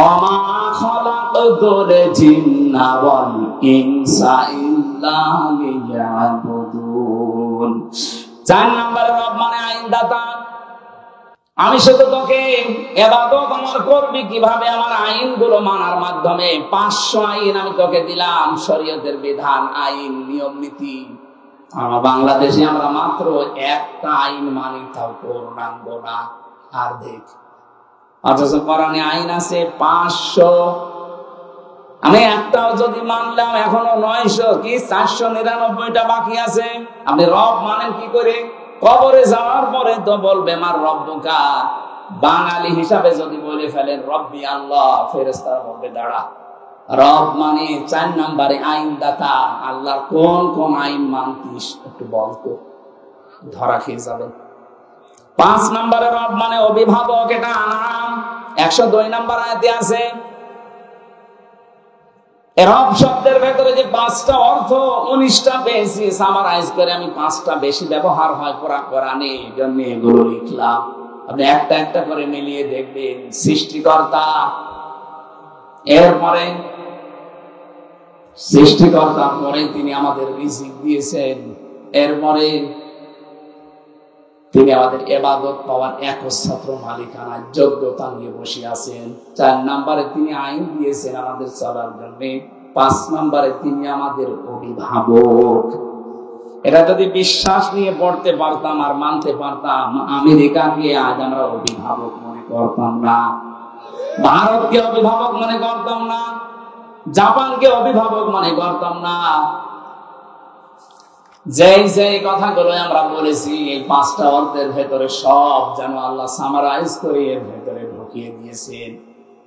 ওমা খালাকাতুল জিন্না ওয়াল ইনসা ইল্লা লিয়াবুদুন। 4 নম্বরে রব মানে আইনদাতা। আমি শুধু তোকে ইবাদত আমার করবি কিভাবে? আমার আইনগুলো মানার মাধ্যমে। 500 আইন আমি তোকে দিলাম, শরীয়তের বিধান, আইন, নিয়ম নীতি। আমার বাংলাদেশে আমরা মাত্র একটা আইন মানি, তাও পূর্ণাঙ্গ না। আর দেখ, অথচ কোরআনে আইন আছে 500। আমি একটাও যদি মানলাম এখনো 900 কি 499টা বাকি আছে। আপনি রব মানেন কি করে? কবরে যাওয়ার পরে তো বলবে মার রব্বুকা। বাঙালি হিসাবে যদি বলে ফেলেন রব্বি আল্লাহ, ফেরেশতারা বলবে দাঁড়া। রব মানে 4 নম্বরে আইনদাতা। আল্লাহর কোন কোন আইন মানতিস একটু বলতো, ধরা খেয়ে যাবেন। 5 নম্বরে রব মানে অভিভাবক, এটা আনাম 102 নম্বর আয়াতে আছে। রব শব্দের ভেতরে যে 5টা অর্থ 19টা পেয়েছি, সামারাইজ করে আমি 5টা বেশি ব্যবহার হয় কোরআনে, এই জন্য এগুলো লিখলাম। আপনি একটা একটা করে মিলিয়ে দেখবেন। সৃষ্টিকর্তা, এরপরে সৃষ্টিকর্তার পরে তিনি আমাদের রিজিক দিয়েছেন, এরপরে তিনি আমাদের ইবাদত পাওয়ার একচ্ছত্র মালিকানার যোগ্যতা নিয়ে বসে আছেন। 4 নম্বরে তিনি আইন দিয়েছেন আমাদের চলার জন্য। 5 নম্বরে তিনি আমাদের অভিভাবক। এটা যদি বিশ্বাস নিয়ে পড়তে পারতাম আর মানতে পারতাম, আমেরিকাকে আজ আমরা অভিভাবক মনে করতাম না, ভারতকে অভিভাবক মনে করতাম না, জাপানকে অভিভাবক মনে করতাম না। যেই যেই কথাগুলো আমরা বলেছি এই 5টা অর্থের ভেতরে সব যেন আল্লাহ সামারাইজ করে এর ভেতরে ঢুকিয়ে দিয়েছেন।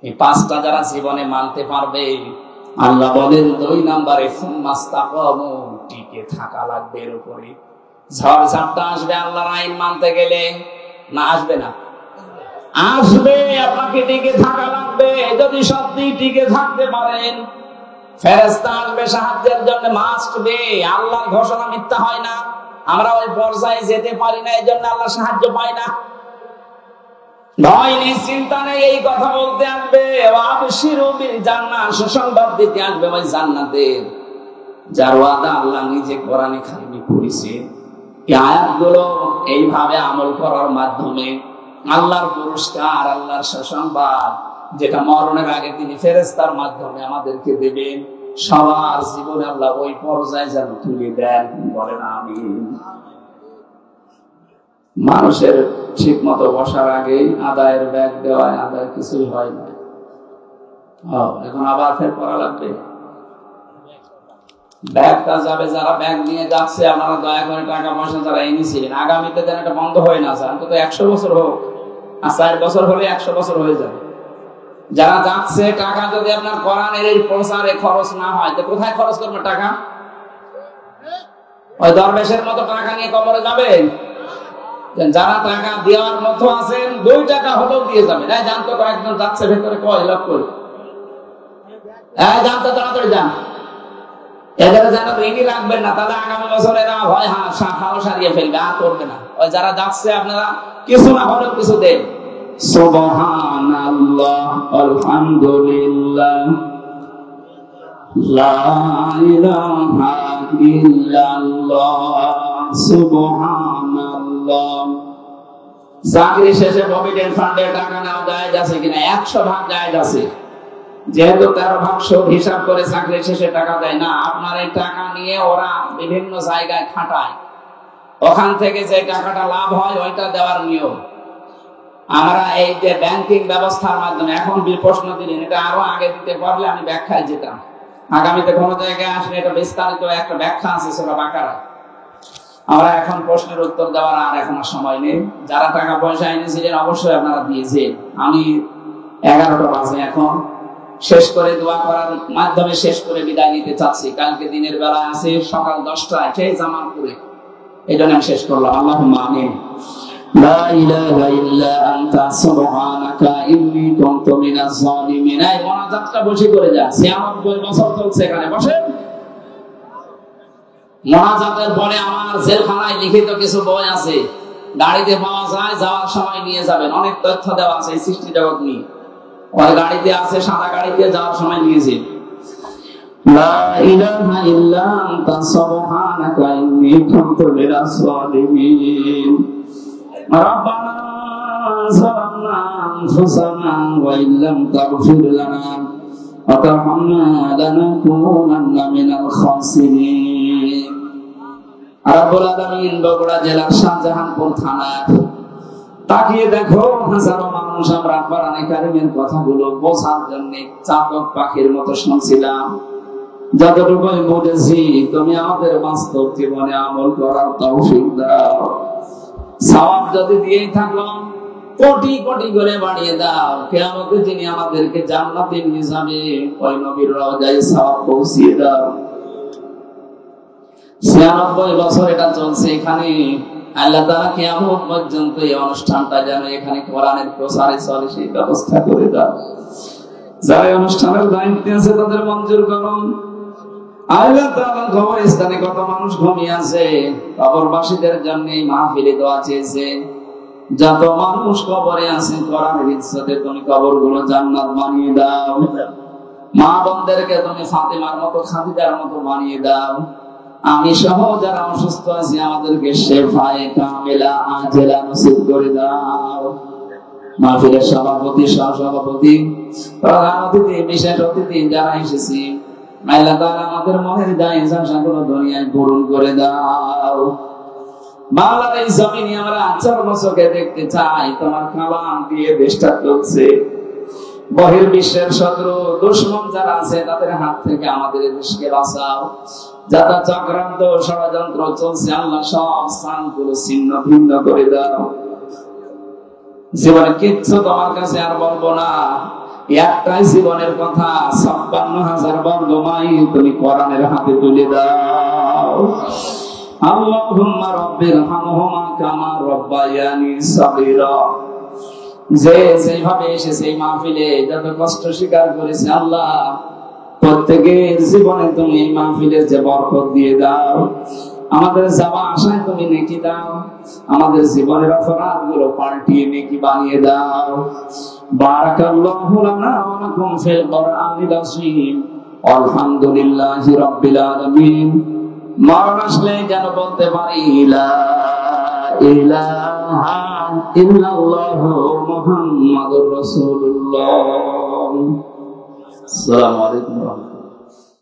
এই 5টা যারা জীবনে মানতে পারবে, আল্লাহ বলেন 2 নম্বরে ফুমাস্তাকামু, টিকে থাকা লাগবে এর উপরে। ঝড় ঝাপটা আসবে আল্লাহর আইন মানতে গেলে, না আসবে না? আসবে, আপনাকে টিকে থাকা লাগবে। যদি সত্যি টিকে থাকতে পারেন, ফেরেশতা আসবে সাহায্যের জন্য, মাস্ট বি। আল্লাহর ঘোষণা মিথ্যা হয় না। আমরা ওই পর্যায়ে যেতে পারি না, এই জন্য আল্লাহ সাহায্য পাই না। ভয় নেই, চিন্তা নেই, এই কথা বলতে আসবে। ওয়াবশিরু বিল জান্নাহ, সুসংবাদ দিতে আসবে ওই জান্নাতের, যার ওয়াদা আল্লাহ নিজে কোরআনে কারিমে করেছে। এই আয়াতগুলো এইভাবে আমল করার মাধ্যমে আল্লাহর পুরস্কার, আল্লাহর সুসংবাদ, যেটা মরণের আগে তিনি ফেরেশতার মাধ্যমে আমাদেরকে দেবেন, সবার জীবনে আল্লাহ ওই পর্যায়ে যেন তুলে দেন। বলেন আমিন। মানুষের ঠিক মতো বসার আগে আদায়ের ব্যাগ দেওয়ায় আদায় কিছুই হয় না। এখন আবার ফের করা লাগবে। ব্যাগটা যাবে, যারা ব্যাগ নিয়ে যাচ্ছে আপনারা দয়া করে টাকা পয়সা যারা এনেছিলেন, আগামীতে যেন এটা বন্ধ হয় না। অন্তত 100 বছর হোক, আর 4 বছর হলে 100 বছর হয়ে যাবে। যারা যাচ্ছে, টাকা যদি আপনার কোরআনের এই প্রচারে খরচ না হয়, তো কোথায় খরচ করবে টাকা? ওই দরবেশের মতো টাকা নিয়ে কবরে যাবে? যারা টাকা দেওয়ার মতো আছেন, 2 টাকা হলেও দিয়ে যাবেন। এই জানতো কয়েকজন যাচ্ছে ভেতরে, কয় লক্ষ করে। এই জানতো, তাড়াতাড়ি যান। এদের যেন রেডি রাখবেন না, তাহলে আগামী বছর এরা ভয় হাল সারিয়ে ফেলবে, আর করবে না। ওই যারা যাচ্ছে আপনারা কিছু না হলেও কিছু দেন। সুবহানাল্লাহ, আলহামদুলিল্লাহ, লা ইলাহা ইল্লাল্লাহ, সুবহানাল্লাহ। চাকরি শেষে প্রভিডেন্ট ফান্ডে টাকা নেওয়া যায় আছে কিনা? 100 ভাগ জায়েজ আছে। যেহেতু 13 ভাগ সুদ হিসাব করে চাকরি শেষে টাকা দেয় না, আপনার এই টাকা নিয়ে ওরা বিভিন্ন জায়গায় খাটায়, ওখান থেকে যে টাকাটা লাভ হয় ওইটা দেওয়ার নিয়ম। আমরা এই যে ব্যাংকিং ব্যবস্থার মাধ্যমে এখন প্রশ্ন দিলেন, এটা আরো আগে দিতে পারলে আমি ব্যাখ্যায় যেতাম। আগামীতে কোনো জায়গায় আসলে এটা বিস্তারিত একটা ব্যাখ্যা আছে সূরা বাকারা। আমরা এখন প্রশ্নের উত্তর দেওয়ার আর এখন সময় নেই। যারা টাকা পয়সা এনেছিলেন অবশ্যই আপনারা দিয়েছেন। আমি 11টা বাজে এখন শেষ করে দোয়া করার মাধ্যমে শেষ করে বিদায় নিতে চাচ্ছি। কালকে দিনের বেলা আছে সকাল 10টায় সেই জামালপুরে, এই জন্য আমি শেষ করলাম। আল্লাহুম্মা আমিন। লা ইলাহা ইল্লা আনতা সুবহানাকা ইন্নী কুনতু মিনাজ জালিমিন। এই মোনাজাতটা বসে করে যা, 96 বছর চলছে এখানে, বসে। মোনাজাতের পরে আমার জেলখানায় লিখিত কিছু বই আছে, গাড়িতে পাওয়া যায়, যাওয়ার সময় নিয়ে যাবেন। অনেক তথ্য দেওয়া আছে এই সৃষ্টি জগৎ নিয়ে। ওই গাড়িতে আছে, সাদা গাড়িতে, যাওয়ার সময় নিয়েছি। লা ইলাহা ইল্লা আনতা সুবহানাকা ইন্নী কুনতু মিনাজ জালিমিন। রাব্বানা যালামনা আনফুসানা ওয়া ইল্লাম তাগফির লানা ওয়া তারহামনা লানাকুনান্না মিনাল খাসিরিন। রব্বুল আলামিন বগুড়া জেলার শাহজাহানপুর থানা, তাকিয়ে দেখো হাজারো মানুষ আমরা কোরআনে কারিমের কথাগুলো বোঝার জন্য চাতক পাখির মতো শুনছিলাম। যতটুকু বুঝেছি, তুমি আমাদের বাস্তব জীবনে আমল করার তৌফিক দাও। সওয়াব যদি দিয়েই থাকো, কোটি কোটি করে বাড়িয়ে দাও। কিয়ামতে যিনি আমাদেরকে জান্নাতে নিয়ে যাবে, ওই নবীর রওজায় সওয়াব পৌঁছিয়ে দাও। 96 বছর এটা চলছে এখানে। আল্লাহ তাআলা কিয়ামত পর্যন্ত এই অনুষ্ঠানটা যেন এখানে কোরআনের প্রচারে চলে, সেই ব্যবস্থা করে দাও। যারা অনুষ্ঠানের দায়িত্বে আছে তাদের মঞ্জুর করুন। আল্লাহ তাআলা কবরস্থানে কত মানুষ ঘুমিয়ে আছে, কবরবাসীদের জন্য মাহফিলে দোয়া চেয়েছে। যত মানুষ কবরে আছে, কোরআনের ইজ্জতে তুমি কবরগুলো জান্নাত বানিয়ে দাও। মা বোনদেরকে তুমি ফাতেমার মতো, খাদিজার মতো বানিয়ে দাও। আমি সহ যারা অসুস্থ আছি আমাদেরকে শেফায়ে কামিলা আজেলা নসিব করে দাও। মাহফিলের সভাপতি, সহসভাপতি, প্রধান অতিথি, বিশেষ অতিথি যারা এসেছি, আল্লাহ তাআলা আমাদের মনের জায়েজ আশাগুলো দুনিয়ায় পূরণ করে দাও। বাংলার এই জমিনে আমরা 4 বছরকে দেখতে চাই, তোমার কালাম দিয়ে দেশটা চলছে। বহির্বিশ্বের শত্রু দুশমন যারা আছে তাদের হাত থেকে আমাদের দেশকে বাঁচাও। যারা চক্রান্ত ষড়যন্ত্র চলছে আল্লাহ সব স্থানগুলো ছিন্ন ভিন্ন করে দাও। জীবনে কিচ্ছু তোমার কাছে আর বলবো না, একটাই জীবনের কথা, ৫৬,০০০ বর্গ মাইল তুমি কোরআনের হাতে তুলে দাও। আল্লাহুম্মা রাব্বিরহামহুমা কামা রাব্বায়ানি সাগীরা। যে যেভাবে এসেছে এই মাহফিলে যত কষ্ট স্বীকার করেছে আল্লাহ, প্রত্যেকের জীবনে তুমি এই মাহফিলের যে বরকত দিয়ে দাও, আমাদের যাওয়া আশায় তুমি নেকি দাও, আমাদের জীবনের অপরাধ গুলো পাল্টিয়ে নেকি বানিয়ে দাও। বারাকাল্লাহু লানা ওয়া লাকুম ফিল কোরআনিল আযীম। আলহামদুলিল্লাহি রাব্বিল আলামিন। মরণ আসলে যেন বলতে পারি লা ইলাহা ইল্লাল্লাহু মুহাম্মাদুর রাসূলুল্লাহ। আসসালামু আলাইকুম।